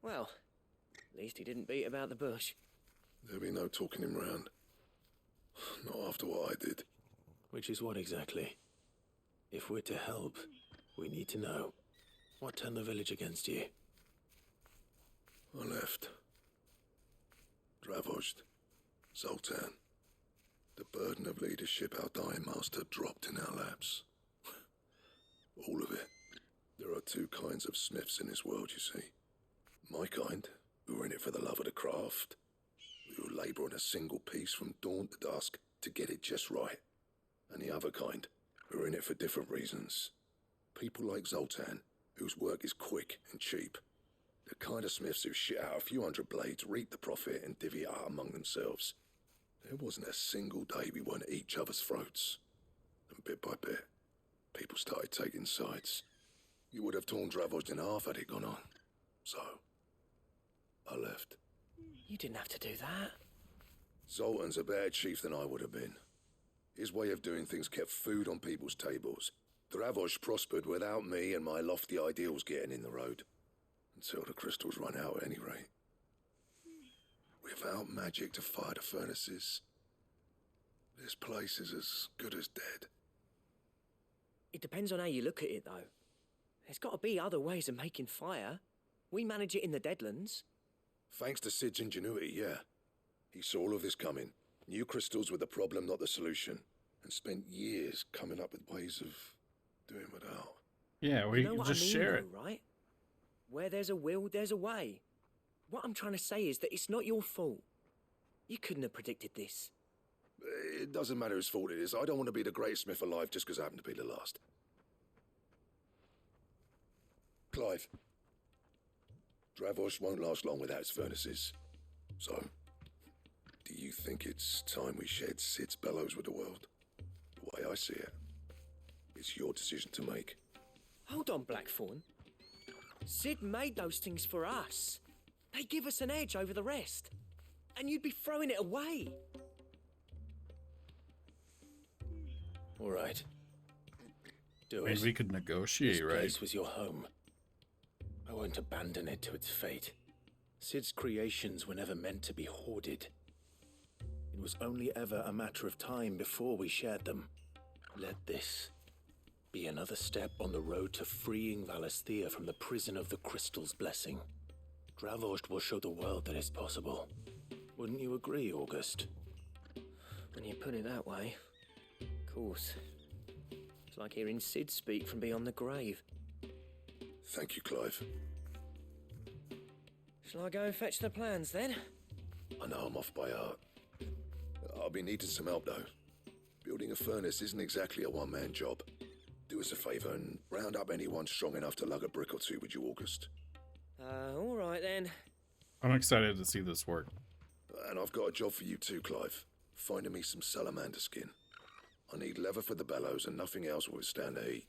Well, at least he didn't beat about the bush. There'll be no talking him round. Not after what I did. Which is what exactly? If we're to help, we need to know. What turned the village against you? I left. Dravozd. Zoltan. The burden of leadership our dying master dropped in our laps. All of it. There are two kinds of smiths in this world, you see. My kind, who are in it for the love of the craft, who labour on a single piece from dawn to dusk to get it just right. And the other kind, who are in it for different reasons. People like Zoltan, whose work is quick and cheap. The kind of smiths who shit out a few hundred blades, reap the profit, and divvy it out among themselves. There wasn't a single day we weren't at each other's throats. And bit by bit, people started taking sides. You would have torn Dravozd in half had it gone on. So, I left. You didn't have to do that. Zoltan's a better chief than I would have been. His way of doing things kept food on people's tables. Dravozd prospered without me and my lofty ideals getting in the road. Until the crystals run out at any rate. Without magic to fire the furnaces, this place is as good as dead. It depends on how you look at it, though. There's got to be other ways of making fire. We manage it in the Deadlands. Thanks to Sid's ingenuity, yeah. He saw all of this coming. Knew crystals were the problem, not the solution. And spent years coming up with ways of doing without. Yeah, we You know what just I mean, share it. though, right? Where there's a will, there's a way. What I'm trying to say is that it's not your fault. You couldn't have predicted this. It doesn't matter whose fault it is. I don't want to be the greatest smith alive just because I happen to be the last. Clive. Dravozd won't last long without its furnaces. So, do you think it's time we shared Sid's bellows with the world? The way I see it, it's your decision to make. Hold on, Blackthorn. Sid made those things for us. They give us an edge over the rest. And you'd be throwing it away. All right. Do I mean, it. we could negotiate, This right? place was your home. I won't abandon it to its fate. Sid's creations were never meant to be hoarded. It was only ever a matter of time before we shared them. Let this be another step on the road to freeing Valisthea from the prison of the Crystal's blessing. Dravozd will show the world that it's possible. Wouldn't you agree, August? When you put it that way, of course. It's like hearing Sid speak from beyond the grave. Thank you, Clive. Shall I go and fetch the plans then? I know I'm off by heart. I'll be needing some help, though. Building a furnace isn't exactly a one-man job. Do us a favour and round up anyone strong enough to lug a brick or two, would you, August? All right then. I'm excited to see this work. And I've got a job for you too, Clive. Finding me some salamander skin. I need leather for the bellows and nothing else will withstand the heat.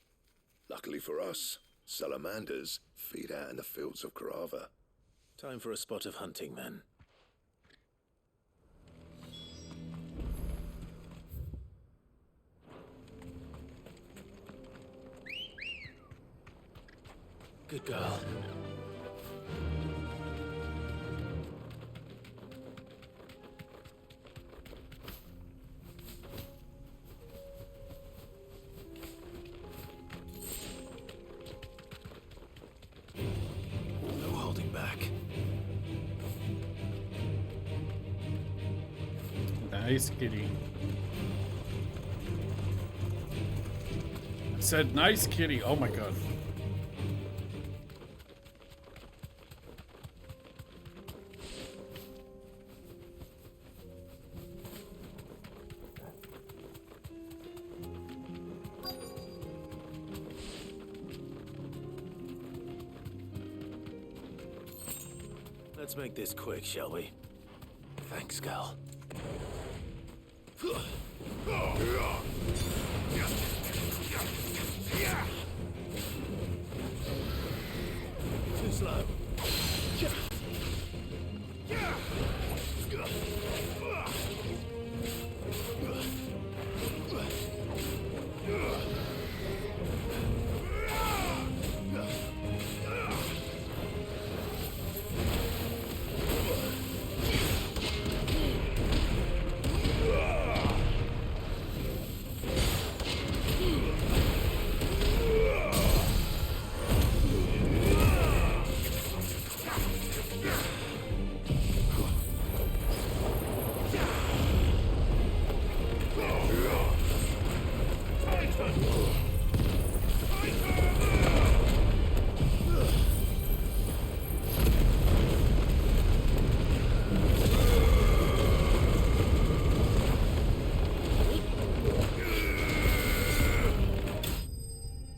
Luckily for us, salamanders feed out in the fields of Karava. Time for a spot of hunting, then. Good girl. Nice kitty. I said nice kitty. Oh my god. Let's make this quick, shall we? Thanks, Gal. Too slow.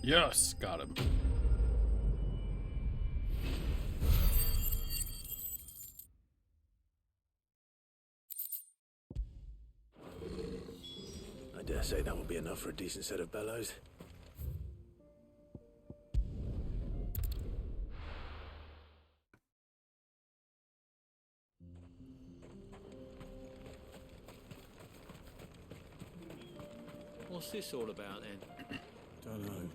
Yes, got him. I dare say that will be enough for a decent set of bellows. What's this all about then? Don't know.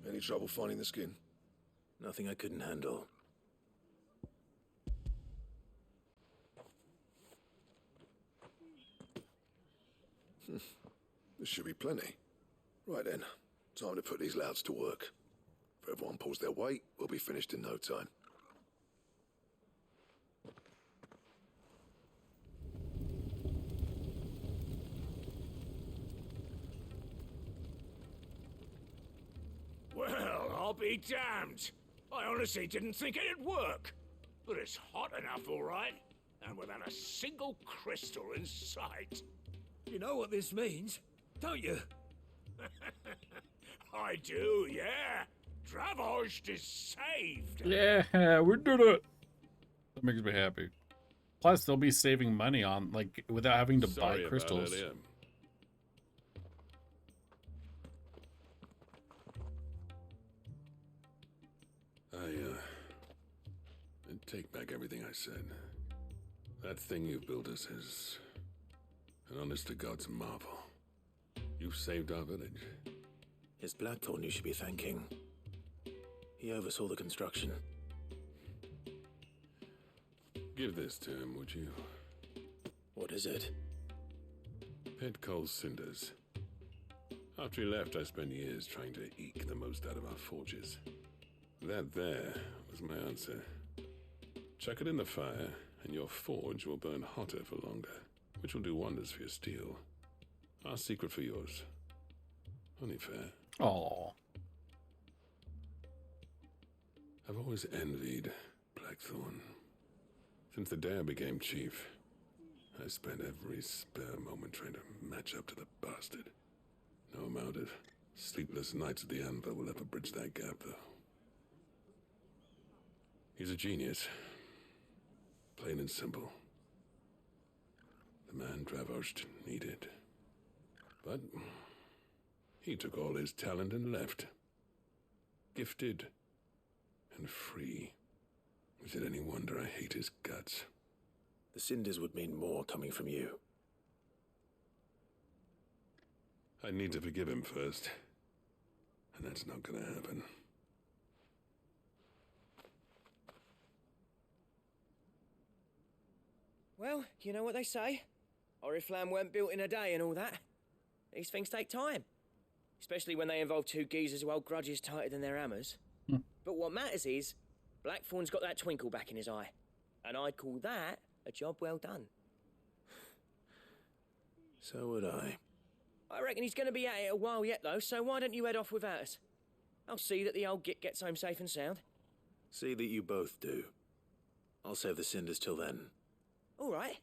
Any trouble finding the skin? Nothing I couldn't handle. This should be plenty. Right then, time to put these louds to work. If everyone pulls their weight, we'll be finished in no time. Well, I'll be damned. I honestly didn't think it'd work. But it's hot enough, all right. And without a single crystal in sight. You know what this means, don't you? I do, yeah. Dravost is saved. Yeah, we did it. That makes me happy. Plus, they'll be saving money on, like, without having to buy crystals. I take back everything I said. That thing you built us is an honest-to-God's marvel. You saved our village. It's Blackthorn you should be thanking. He oversaw the construction. Give this to him, would you? What is it? Pet Cole's cinders. After he left, I spent years trying to eke the most out of our forges. That there was my answer. Chuck it in the fire, and your forge will burn hotter for longer, which will do wonders for your steel. Our secret for yours. Only fair. Aww. I've always envied Blackthorn. Since the day I became chief, I spent every spare moment trying to match up to the bastard. No amount of sleepless nights at the anvil will ever bridge that gap, though. He's a genius. Plain and simple. The man Dravost needed. But he took all his talent and left. Gifted and free. Is it any wonder I hate his guts? The cinders would mean more coming from you. I need to forgive him first. And that's not gonna happen. Well, you know what they say. Oriflamme weren't built in a day and all that. These things take time. Especially when they involve two geezers who hold grudges tighter than their hammers. But what matters is, Blackthorn's got that twinkle back in his eye. And I'd call that a job well done. So would I. I reckon he's going to be at it a while yet, though, so why don't you head off without us? I'll see that the old git gets home safe and sound. See that you both do. I'll save the cinders till then. All right.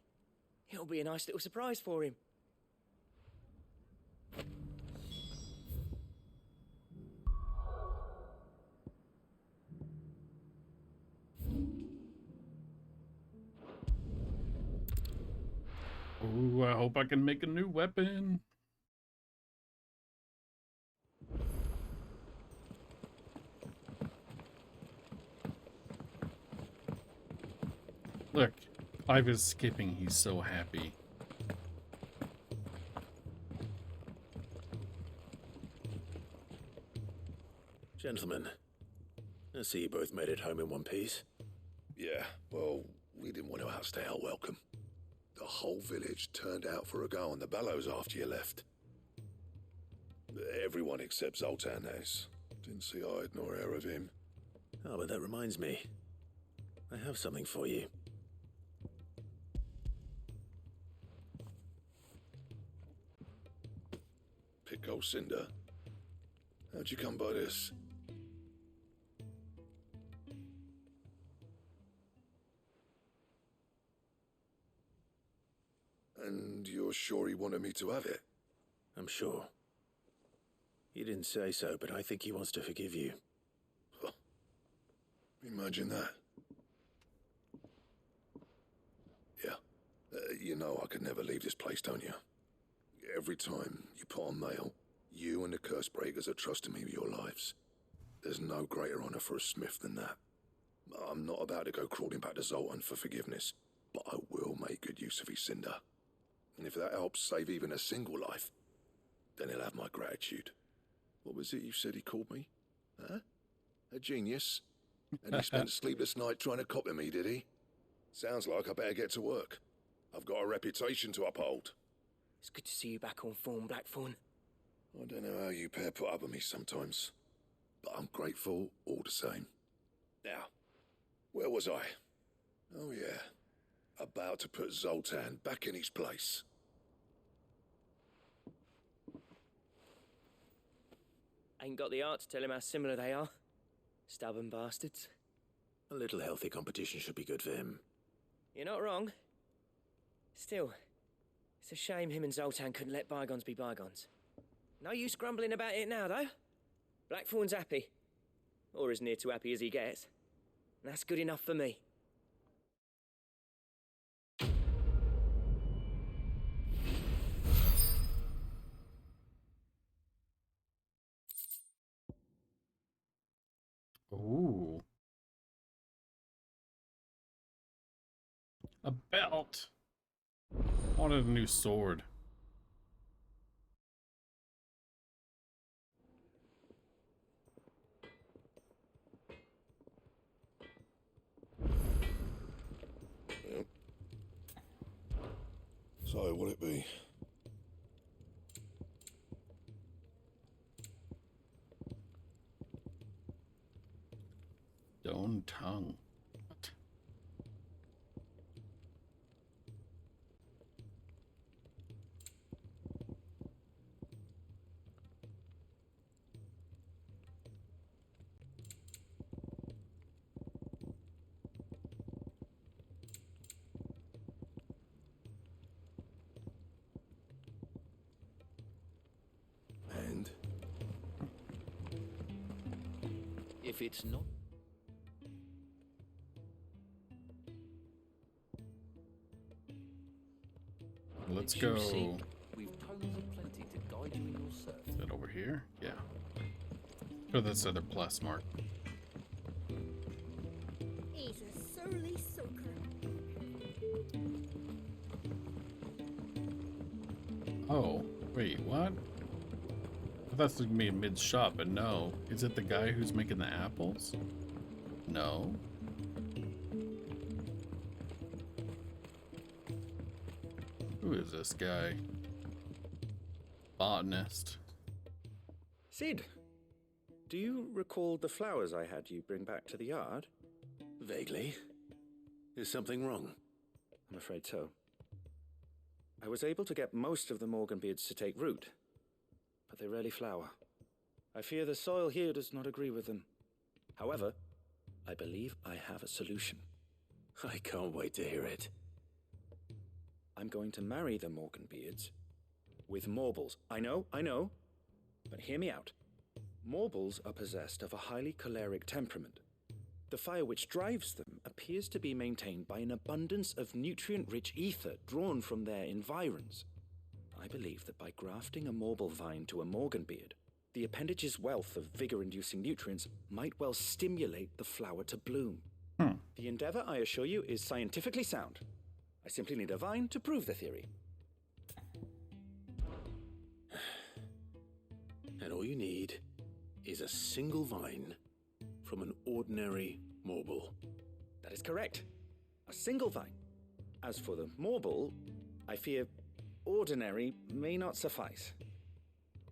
It'll be a nice little surprise for him. Ooh, I hope I can make a new weapon. Look, Iva's skipping. He's so happy. Gentlemen, I see you both made it home in one piece. Yeah, well, we didn't want to outstay our welcome. The whole village turned out for a go on the bellows after you left. Everyone except Zoltan has. Didn't see hide nor hair of him. Oh, but that reminds me. I have something for you. Pico Cinder. How'd you come by this? And you're sure he wanted me to have it? I'm sure. He didn't say so, but I think he wants to forgive you. Huh. Imagine that. Yeah. You know I could never leave this place, don't you? Every time you put on mail, you and the curse breakers are trusting me with your lives. There's no greater honor for a smith than that. I'm not about to go crawling back to Zoltan for forgiveness, but I will make good use of his cinder. And if that helps save even a single life, then he'll have my gratitude. What was it you said he called me? Huh? A genius? And he spent sleepless night trying to copy me, did he? Sounds like I better get to work. I've got a reputation to uphold. It's good to see you back on form, Blackthorn. I don't know how you pair put up with me sometimes, but I'm grateful all the same. Now, where was I? Oh yeah, about to put Zoltan back in his place. Ain't got the art to tell him how similar they are. Stubborn bastards. A little healthy competition should be good for him. You're not wrong. Still, it's a shame him and Zoltan couldn't let bygones be bygones. No use grumbling about it now, though. Blackthorn's happy. Or as near to happy as he gets. And that's good enough for me. Ooh. A belt. Wanted a new sword. Yep. So, will it be? Stone tongue. What? And? If it's not... Let's If go. you seek, we've tones aplenty to guide you in your search. Is that over here? Yeah. Or this other plus mark. He's a surly soaker. Oh, wait, what? I thought this was gonna be a mid-shot, but no. Is it the guy who's making the apples? No. Who is this guy? Botanist. Sid, do you recall the flowers I had you bring back to the yard? Vaguely. Is something wrong? I'm afraid so. I was able to get most of the Morganbeards to take root, but they rarely flower. I fear the soil here does not agree with them. However, I believe I have a solution. I can't wait to hear it. I'm going to marry the Morganbeards with Morbles. I know, but hear me out. Morbles are possessed of a highly choleric temperament. The fire which drives them appears to be maintained by an abundance of nutrient-rich ether drawn from their environs. I believe that by grafting a Morble vine to a Morganbeard, the appendage's wealth of vigor-inducing nutrients might well stimulate the flower to bloom. The endeavor, I assure you, is scientifically sound. I simply need a vine to prove the theory. And all you need is a single vine from an ordinary Morble. That is correct. A single vine. As for the Morble, I fear ordinary may not suffice.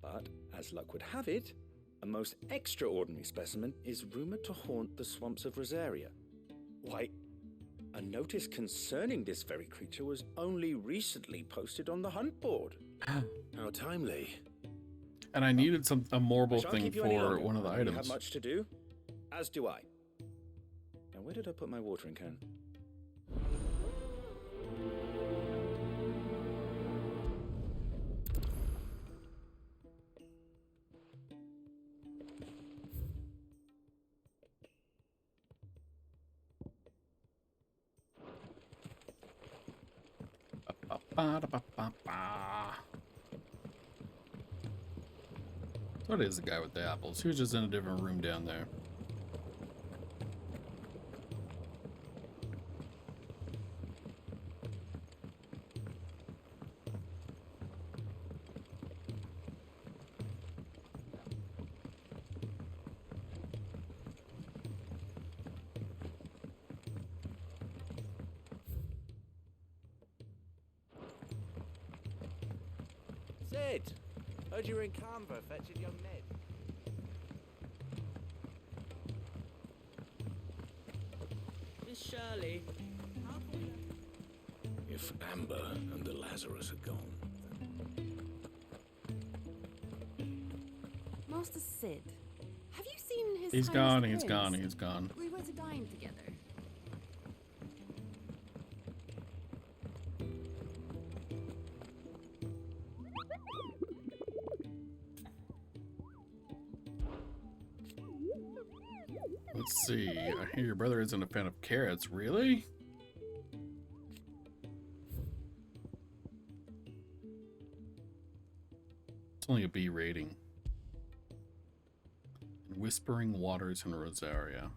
But, as luck would have it, a most extraordinary specimen is rumored to haunt the swamps of Rosaria. Why, a notice concerning this very creature was only recently posted on the hunt board. How timely. And I needed a Morble Shan't thing keep you any for longer. one of the You have items. much to do, as do I. Now, where did I put my watering can? So it is the guy with the apples. He was just in a different room down there. Sid! Heard you were in Canva fetching young Ned. Miss Shirley. If Amber and the Lazarus are gone. Master Sid, have you seen his He's Highness gone, the he's Prince? gone, he's gone. We were to dine together. Let's see. I hear your brother isn't a fan of carrots. Really? It's only a B rating. And Whispering Waters in Rosaria.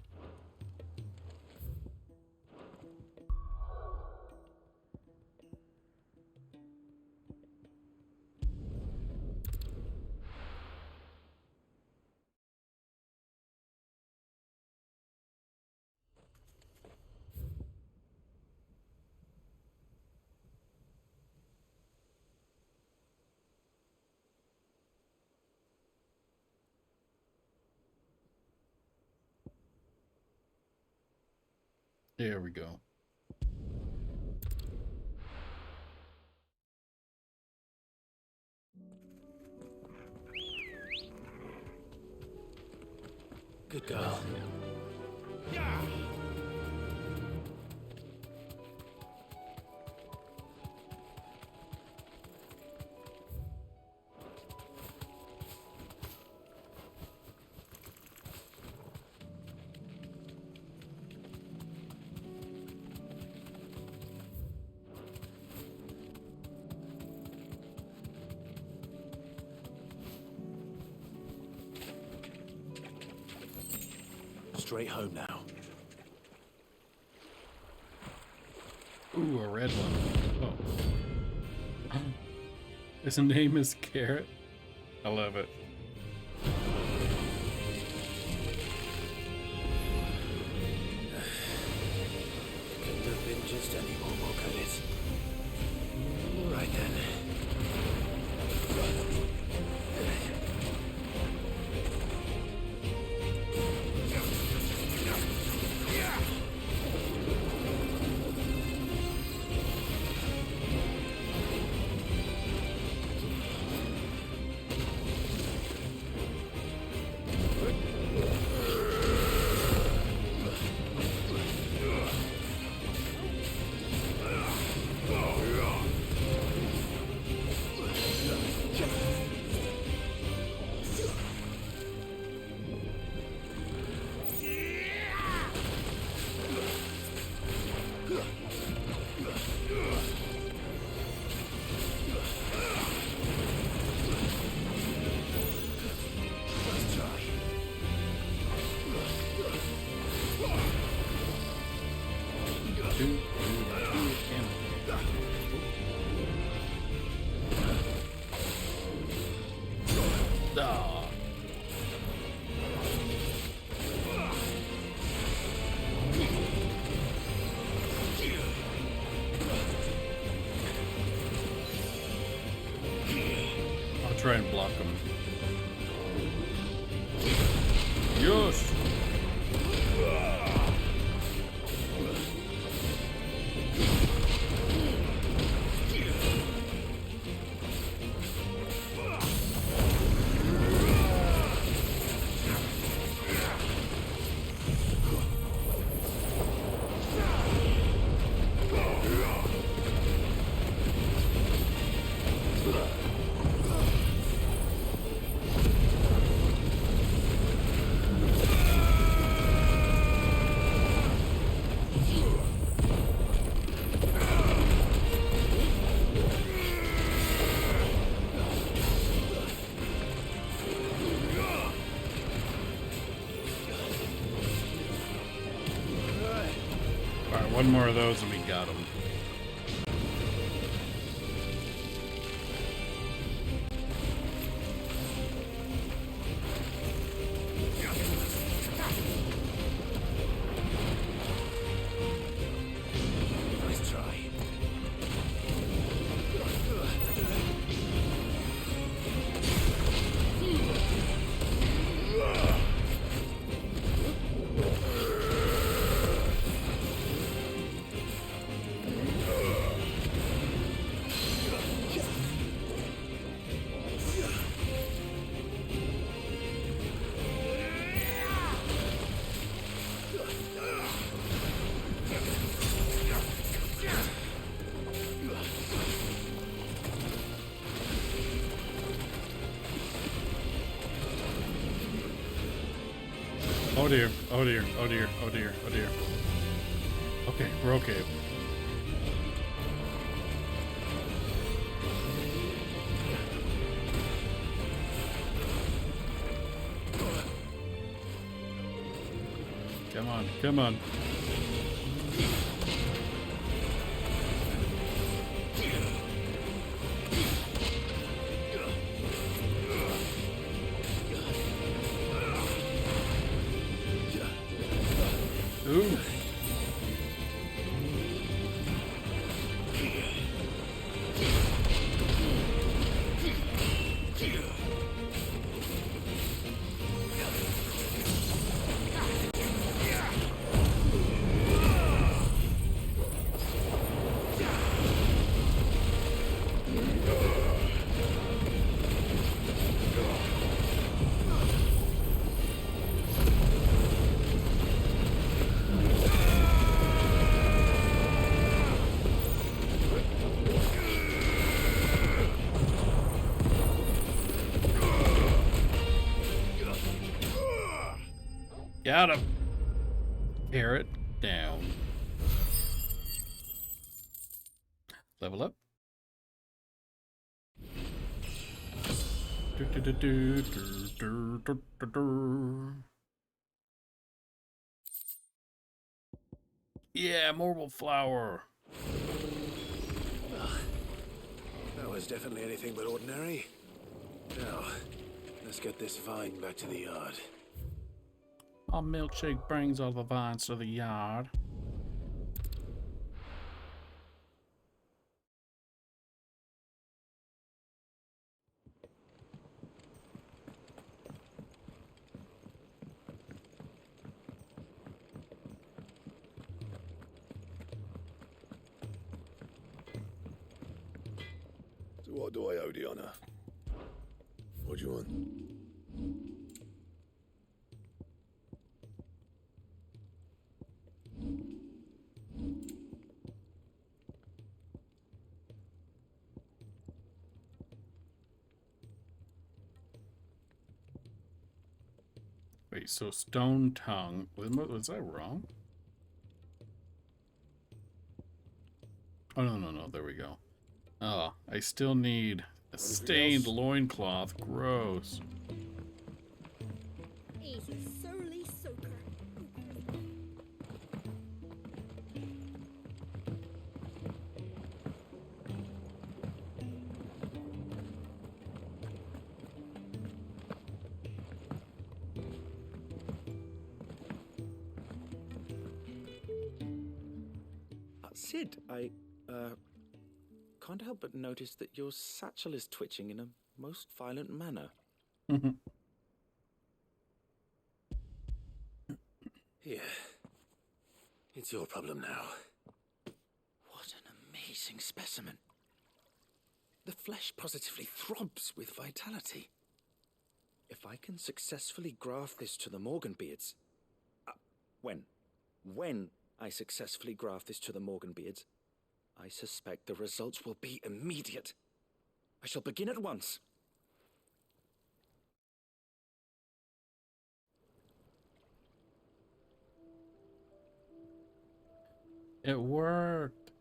There we go. Good girl. Straight home now. Ooh, a red one. Oh. His name is Carrot. I love it. Couldn't have been just any more, could it? All right then. Ah. I'll try and block him. Yes. Alright, one more of those and we got him. Nice try. Oh dear, oh dear, oh dear, oh dear, oh dear. Okay, we're okay. Come on, come on. Ooh. Got him. Carrot down. Level up. Yeah, marble flower. That was definitely anything but ordinary. Now, let's get this vine back to the yard. Our milkshake brings all the vines to the yard. So what do I owe the honor? What do you want? Wait, so stone tongue. Was that wrong? Oh, no. There we go. Oh, I still need a stained loincloth. Gross. He's a surly soaker. Sid, I, can't help but notice that your satchel is twitching in a most violent manner. Here. It's your problem now. What an amazing specimen. The flesh positively throbs with vitality. If I can successfully graft this to the Morganbeards... When I successfully graft this to the Morganbeards, I suspect the results will be immediate. I shall begin at once. It worked.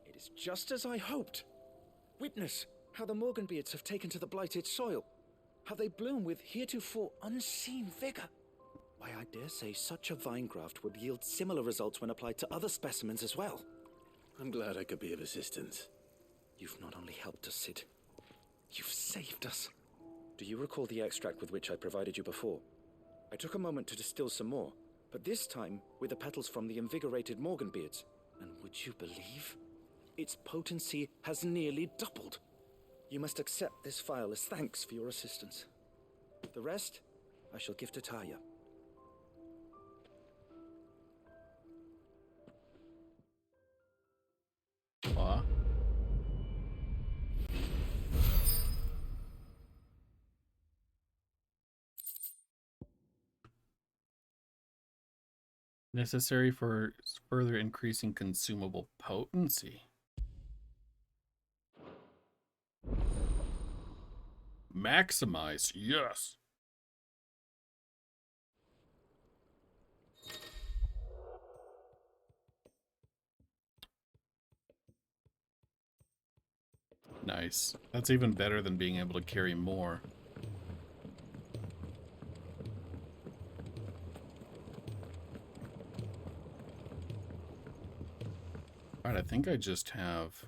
It is just as I hoped. Witness how the Morganbeards have taken to the blighted soil. How they bloom with heretofore unseen vigor. Why, I dare say such a vine graft would yield similar results when applied to other specimens as well. I'm glad I could be of assistance. You've not only helped us, Sid, you've saved us. Do you recall the extract with which I provided you before? I took a moment to distill some more, but this time with the petals from the invigorated Morganbeards. And would you believe? Its potency has nearly doubled. You must accept this phial as thanks for your assistance. The rest, I shall give to Taya. What? Necessary for further increasing consumable potency. Maximize, yes. Nice. That's even better than being able to carry more. Alright, I think I just have...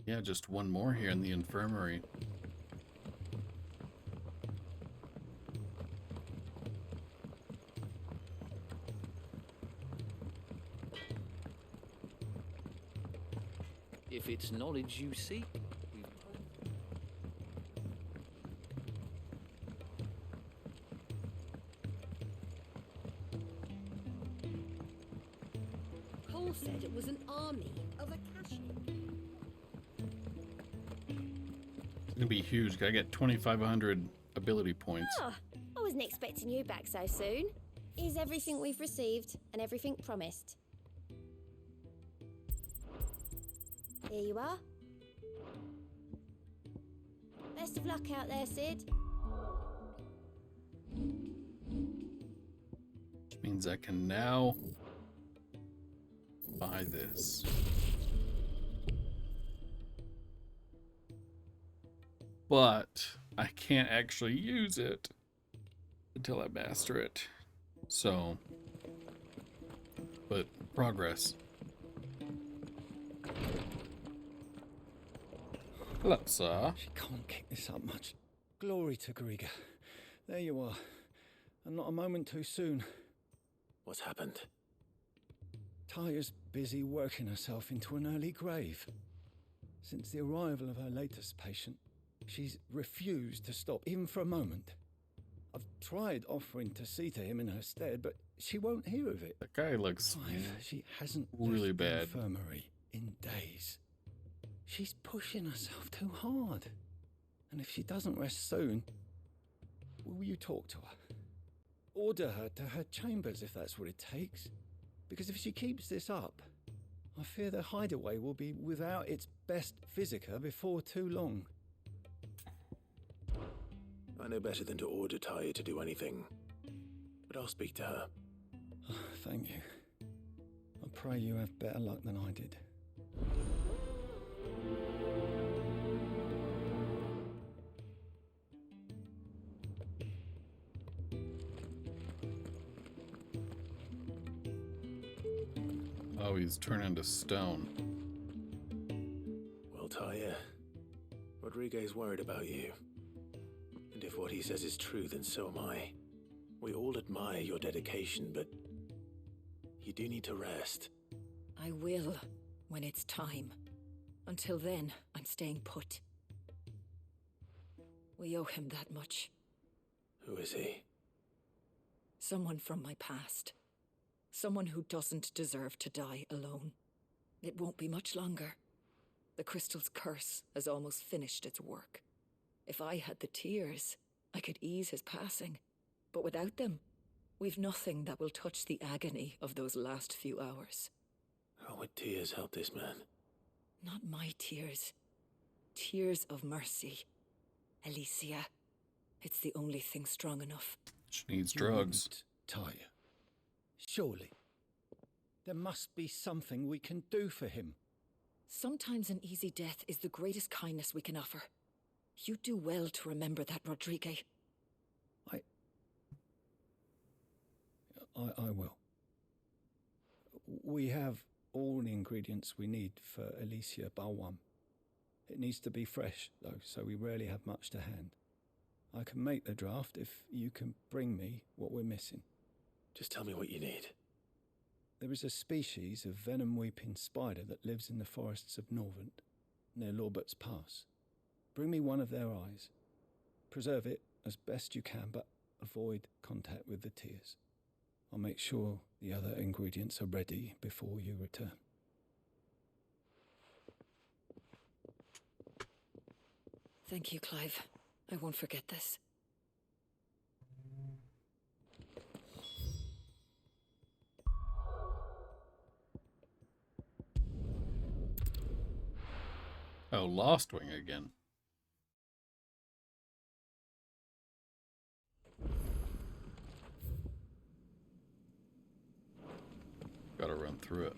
yeah, just one more here in the infirmary. If it's knowledge you seek, Cole said it was an army of Akashi. It's gonna be huge. Gotta get 2,500 ability points. Oh, I wasn't expecting you back so soon. Is everything we've received and everything promised? Here you are. Best of luck out there, Sid. Which means I can now buy this. But I can't actually use it until I master it. So, but progress. Hello, sir. She can't kick this up much. Glory to Griga. There you are. And not a moment too soon. What's happened? Taya's busy working herself into an early grave. Since the arrival of her latest patient, she's refused to stop, even for a moment. I've tried offering to see to him in her stead, but she won't hear of it. That guy looks She hasn't really left the bad. infirmary in days. She's pushing herself too hard. And if she doesn't rest soon, will you talk to her? Order her to her chambers if that's what it takes. Because if she keeps this up, I fear the hideaway will be without its best physica before too long. I know better than to order Taya to do anything, but I'll speak to her. Thank you. I pray you have better luck than I did. Oh, he's turning to stone. Well, Taya, Rodriguez worried about you. And if what he says is true, then so am I. We all admire your dedication, but you do need to rest. I will, when it's time. Until then, I'm staying put. We owe him that much. Who is he? Someone from my past. Someone who doesn't deserve to die alone. It won't be much longer. The crystal's curse has almost finished its work. If I had the tears, I could ease his passing. But without them, we've nothing that will touch the agony of those last few hours. How would tears help this man? Not my tears. Tears of mercy. Alicia. It's the only thing strong enough. She needs drugs. Taya. Surely. There must be something we can do for him. Sometimes an easy death is the greatest kindness we can offer. You do well to remember that, Rodriguez. I will. We have all the ingredients we need for Alicia Balwam. It needs to be fresh, though, so we rarely have much to hand. I can make the draft if you can bring me what we're missing. Just tell me what you need. There is a species of venom-weeping spider that lives in the forests of Norvent, near Lorbert's Pass. Bring me one of their eyes. Preserve it as best you can, but avoid contact with the tears. I'll make sure the other ingredients are ready before you return. Thank you, Clive. I won't forget this. Oh, Lost Wing again. Gotta run through it.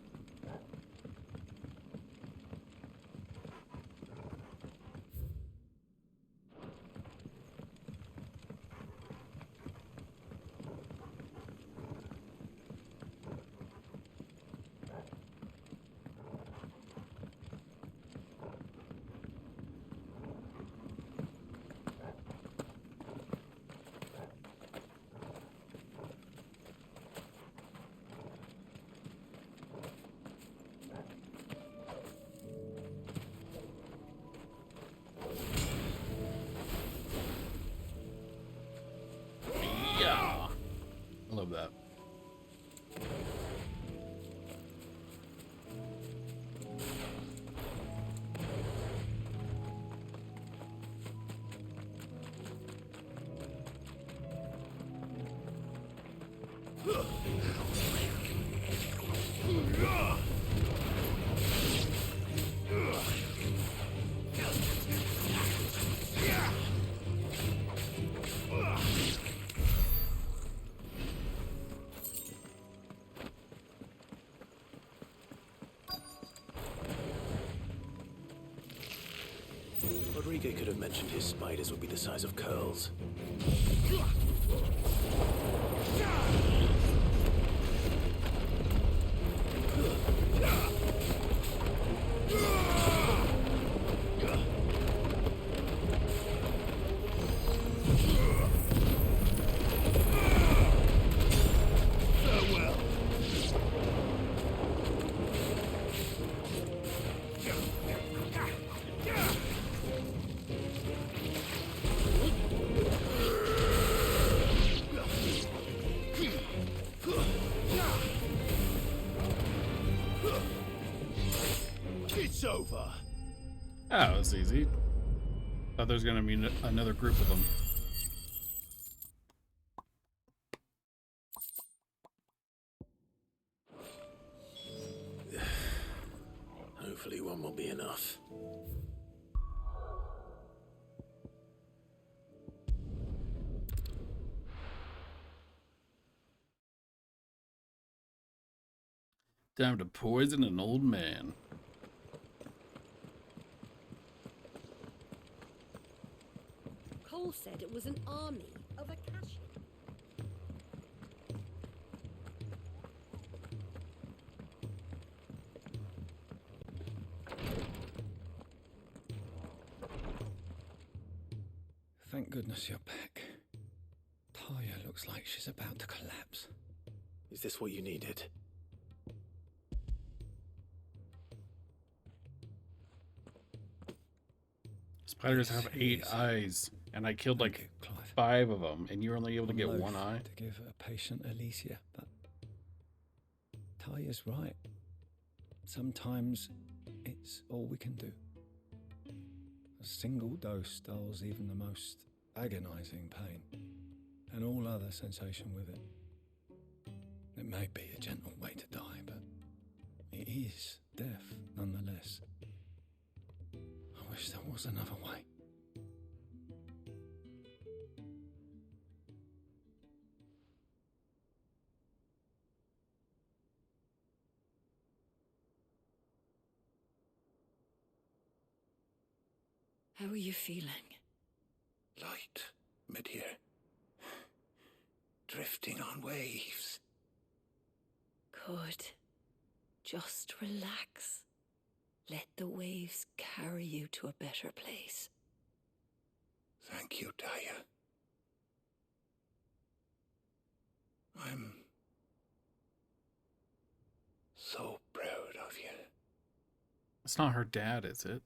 I love that. Rodriguez could have mentioned his spiders would be the size of curls. It's over. Oh, it's easy. Thought there's gonna be another group of them. Hopefully one will be enough. Time to poison an old man. Cole said it was an army of Akashians. Thank goodness you're back. Taya looks like she's about to collapse. Is this what you needed? Spiders have 8 eyes, and I killed like 5 of them, and you're only able to get I'm one loath eye. to give a patient Alicia, but Taya's right. Sometimes it's all we can do. A single dose dulls even the most agonizing pain, and all other sensation with it. It may be a gentle way to die, but it is death nonetheless. I wish there was another way. How are you feeling? Light, mid-here. Drifting on waves. Good. Just relax. Let the waves carry you to a better place. Thank you, Taya. I'm so proud of you. It's not her dad, is it?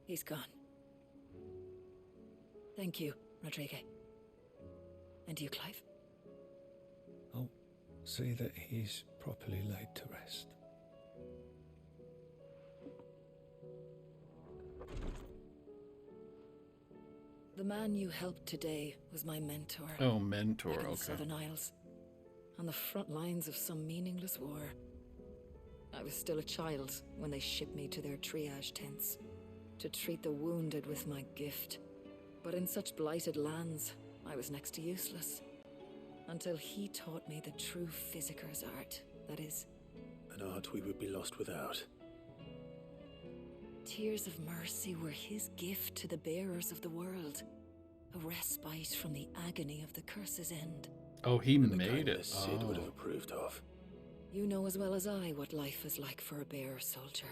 He's gone. Thank you, Rodrigue. And you, Clive? I'll see that he's properly laid to rest. The man you helped today was my mentor. Oh, mentor, back in the okay. Seven Isles, on the front lines of some meaningless war. I was still a child when they shipped me to their triage tents to treat the wounded with my gift. But in such blighted lands, I was next to useless. Until he taught me the true physicker's art, that is. An art we would be lost without. Tears of mercy were his gift to the bearers of the world. A respite from the agony of the curse's end. Oh, he And the made it. kindness Sid would have Oh. approved of. You know as well as I what life is like for a bearer soldier.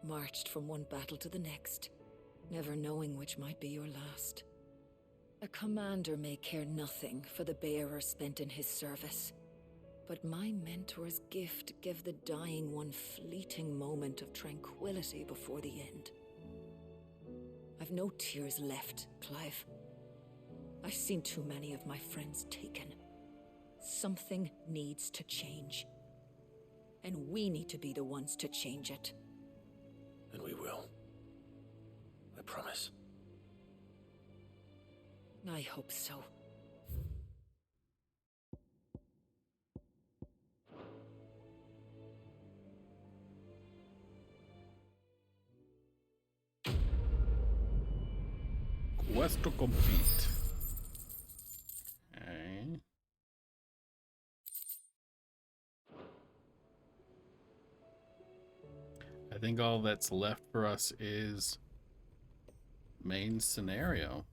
Marched from one battle to the next, never knowing which might be your last. A commander may care nothing for the bearer spent in his service. But my mentor's gift gave the dying one fleeting moment of tranquility before the end. I've no tears left, Clive. I've seen too many of my friends taken. Something needs to change. And we need to be the ones to change it. And we will. I promise. I hope so. Quest to complete. Okay. I think all that's left for us is main scenario.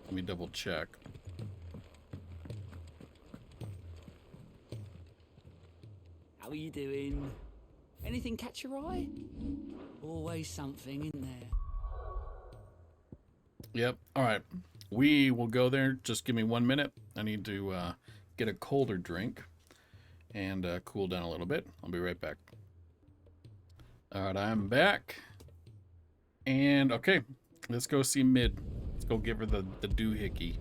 Let me double check. How are you doing? Anything catch your eye? Always something in there. Yep. All right. We will go there. Just give me 1 minute. I need to get a colder drink and cool down a little bit. I'll be right back. All right, I'm back. And okay, let's go see Mid. Let's go give her the doohickey.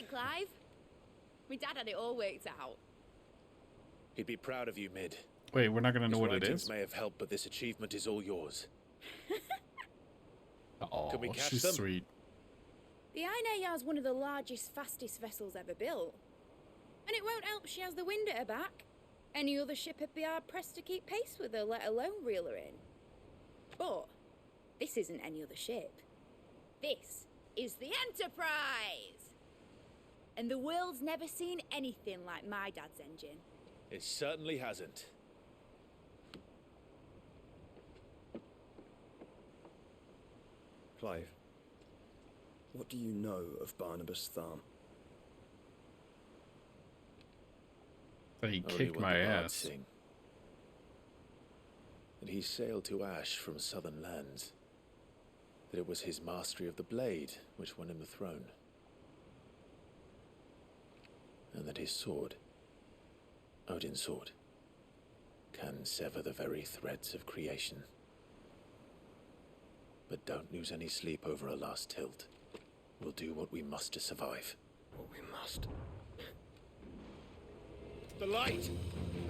it, Clive? My dad had it all worked out. He'd be proud of you, Mid. Wait, we're not gonna know His what it writings is? may have helped, but this achievement is all yours. Oh, Can we catch she's them? sweet. The Aina is one of the largest, fastest vessels ever built. And it won't help she has the wind at her back. Any other ship would be hard pressed to keep pace with her, let alone reel her in. But this isn't any other ship. This is the Enterprise! And the world's never seen anything like my dad's engine. It certainly hasn't. Clive, what do you know of Barnabas Tharm? That he Only kicked what my the bards ass. sing. That he sailed to Ash from southern lands. That it was his mastery of the blade which won him the throne. And that his sword, Odin's sword, can sever the very threads of creation. But don't lose any sleep over a last tilt. We'll do what we must to survive. What we must. The light!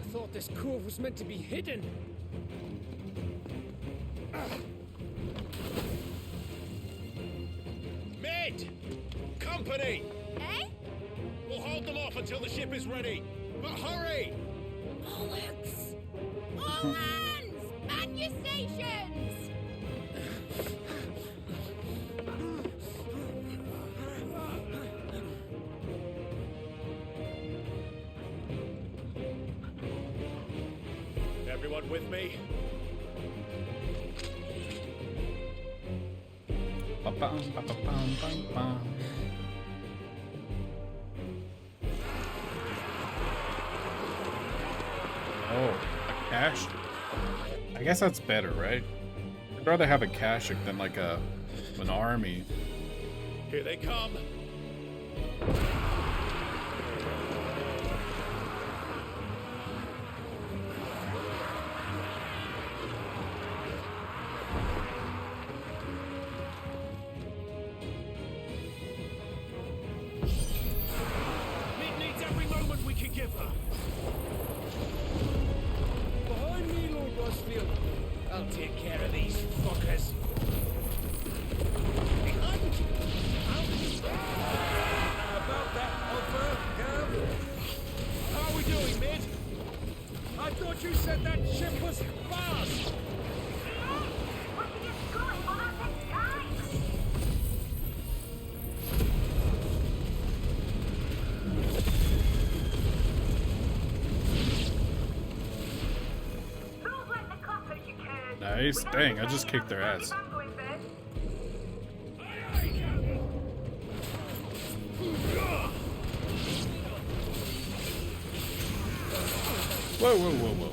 I thought this cove was meant to be hidden. Mid! Company! Eh? We'll hold them off until the ship is ready. But hurry! Bollocks! All hands! Man your stations! Everyone with me? Ba-bum, ba-ba-bum, bum-bum. Oh, a cache? I guess that's better, right? I'd rather have a cache than like an army. Here they come. Mid needs every moment we can give her. Behind me, Lord Rosfield. I'll take care of these fuckers. Behind you. About that offer, Gav? How are we doing, Mid? I thought you said that ship was fast. Nice. Dang, I just kicked their ass. Whoa, whoa, whoa, whoa.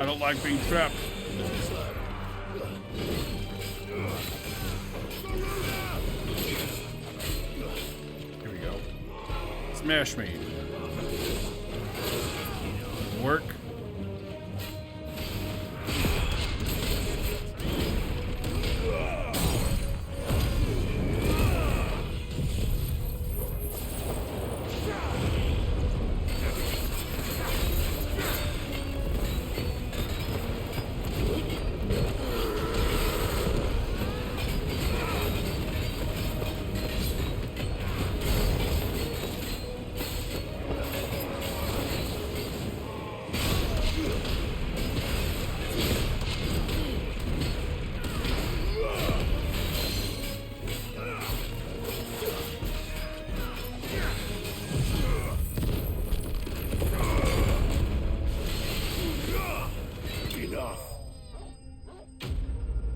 I don't like being trapped. Here we go. Smash me. Work.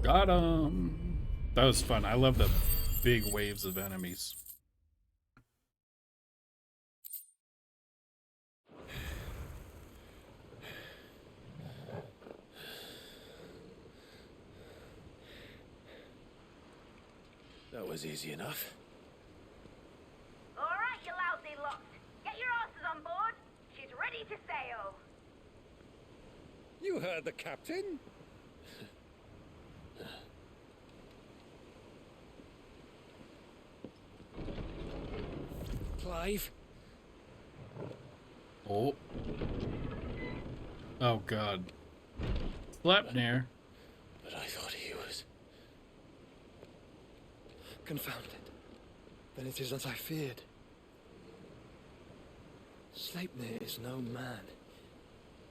Got him. That was fun. I love the big waves of enemies. That was easy enough. All right, you lousy lot. Get your asses on board. She's ready to sail. You heard the captain. Clive. Oh. Oh God. Sleipnir. But I thought he was... Confounded. Then it is as I feared. Sleipnir is no man,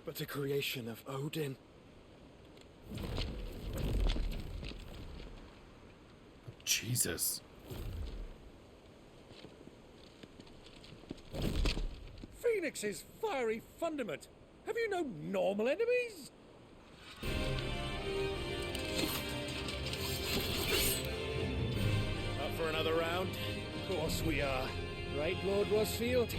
but a creation of Odin. Jesus. Phoenix's fiery fundament. Have you no normal enemies? Up for another round? Of course we are. Right, Lord Rosfield?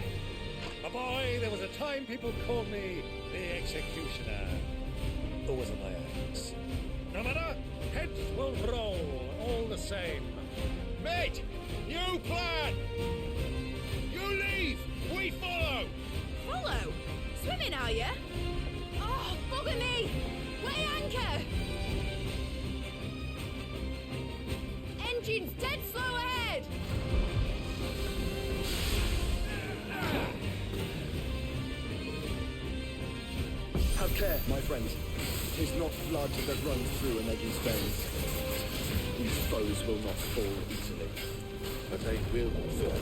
A boy, there was a time people called me the Executioner. Or was it my axe? No matter, heads will roll all the same. Mate, new plan! You leave, we follow! Follow? Swimming, are you? Oh, bugger me! Weigh anchor! Engine's dead slow ahead! Have care, my friends. 'Tis not blood that runs through a Negi's veins. These foes will not fall easily. But they will fall.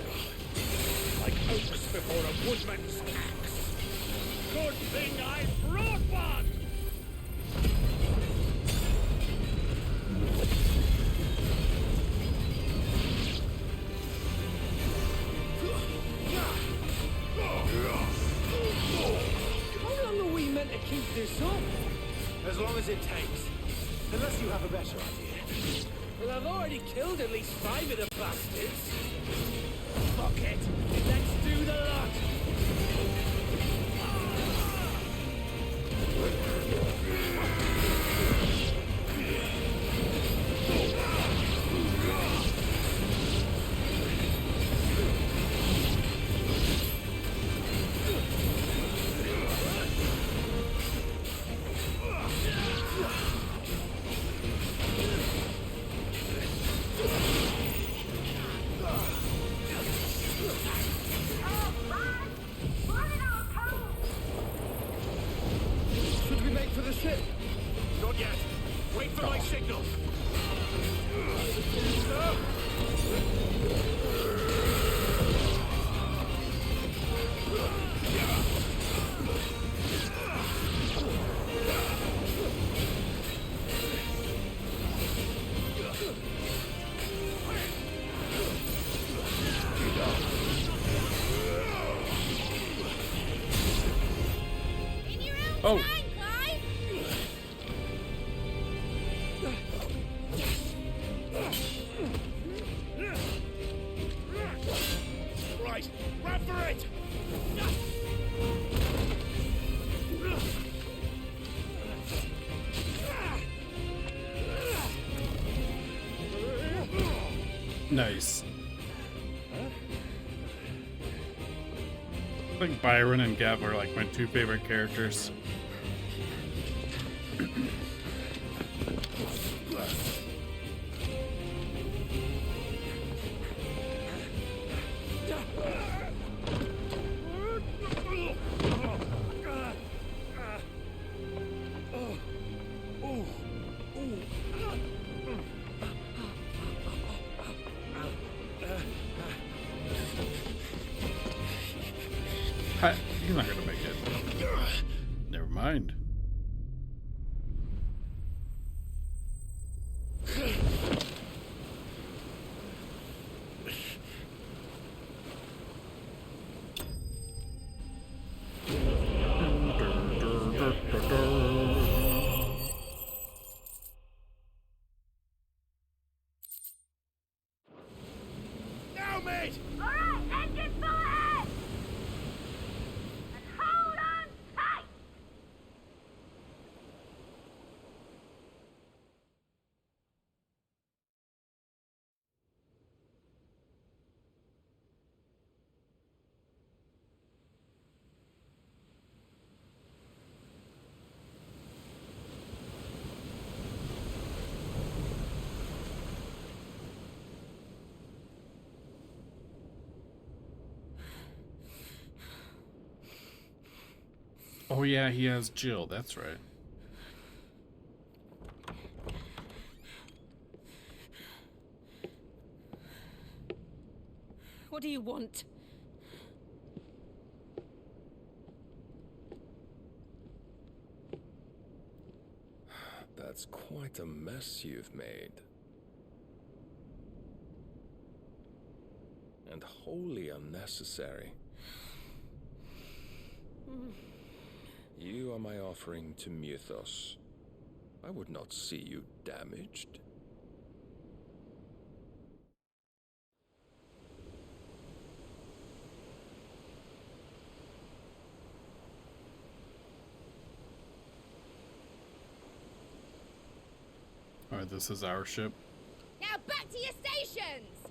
Like oaks before a woodman's axe. Good thing I brought one! How long are we meant to keep this up? As long as it takes. Unless you have a better idea. Well, I've already killed at least 5 of the bastards. Fuck it. Let's do the lot. Should we make for the ship? Not yet. Wait for my signal. Oh. Right, run for it! Nice. I think Byron and Gav are like my 2 favorite characters. He's not gonna make it. Never mind. mid! Alright, engine full ahead! And hold on tight! Oh yeah, he has Jill, that's right. What do you want? That's quite a mess you've made. And wholly unnecessary. You are my offering to Mythos. I would not see you damaged. Alright, this is our ship. Now back to your stations!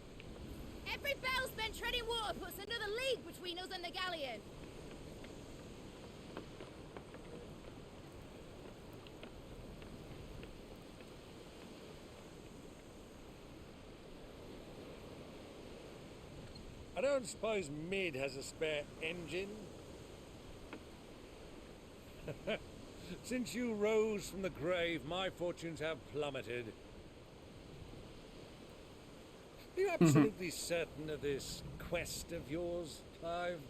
Every bell spent treading water puts another league between us and the galleon. I don't suppose Mid has a spare engine? Since you rose from the grave, my fortunes have plummeted. Are you absolutely certain of this quest of yours, Clive?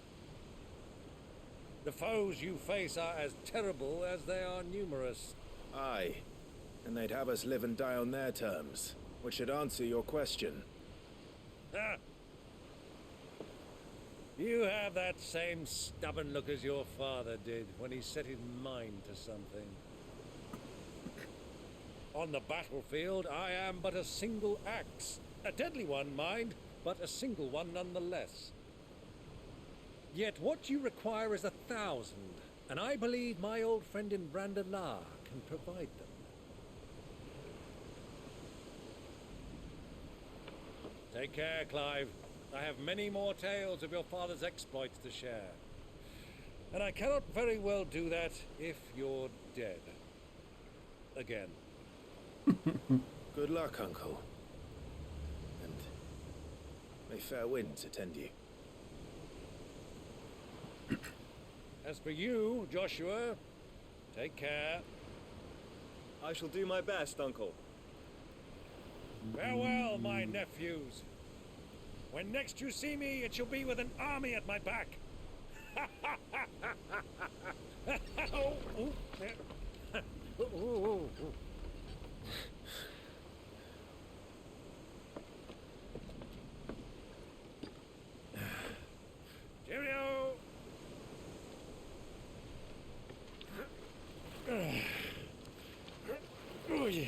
The foes you face are as terrible as they are numerous. Aye. And they'd have us live and die on their terms, which should answer your question. Ha! You have that same stubborn look as your father did when he set his mind to something. On the battlefield, I am but a single axe. A deadly one, mind, but a single one nonetheless. Yet what you require is 1,000, and I believe my old friend in Brandalar can provide them. Take care, Clive. I have many more tales of your father's exploits to share. And I cannot very well do that if you're dead. Again. Good luck, Uncle. And may fair winds attend you. As for you, Joshua, take care. I shall do my best, Uncle. Farewell, my nephews. When next you see me, it shall be with an army at my back. Cheerio! Oh, yeah.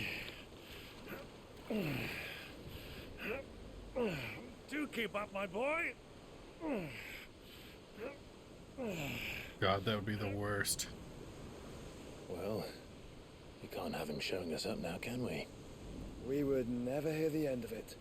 Do keep up, my boy. God, that would be the worst. Well, we can't have him showing us up now, can we? We would never hear the end of it.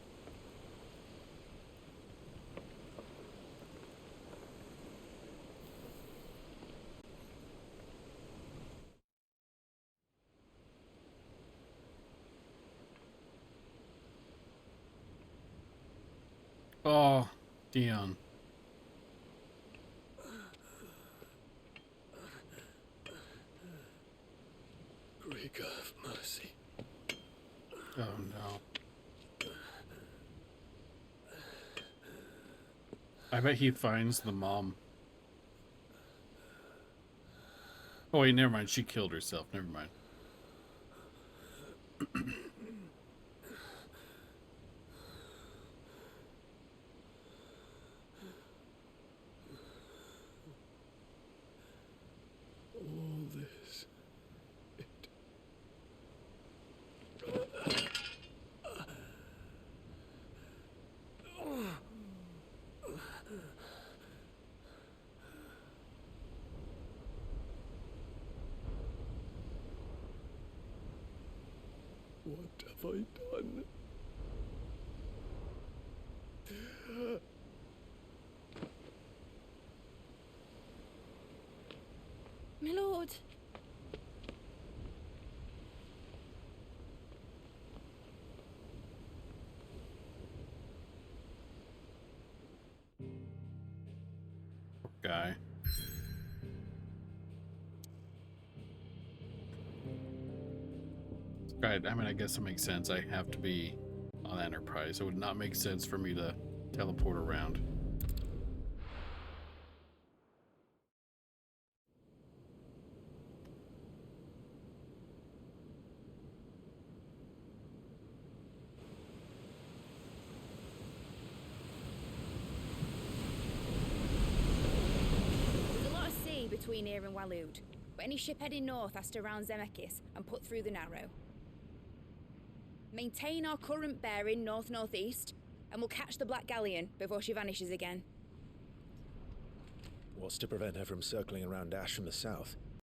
Oh, Dion. Greek of mercy. Oh no. I bet he finds the mom. Oh wait, never mind. She killed herself. Never mind. All this. have I done? My lord. Guy. Right, I mean, I guess it makes sense. I have to be on Enterprise. It would not make sense for me to teleport around. There's a lot of sea between here and Waloed, but any ship heading north has to round Zemeckis and put through the Narrow. Maintain our current bearing north-northeast, and we'll catch the Black Galleon before she vanishes again. What's to prevent her from circling around Ash from the south?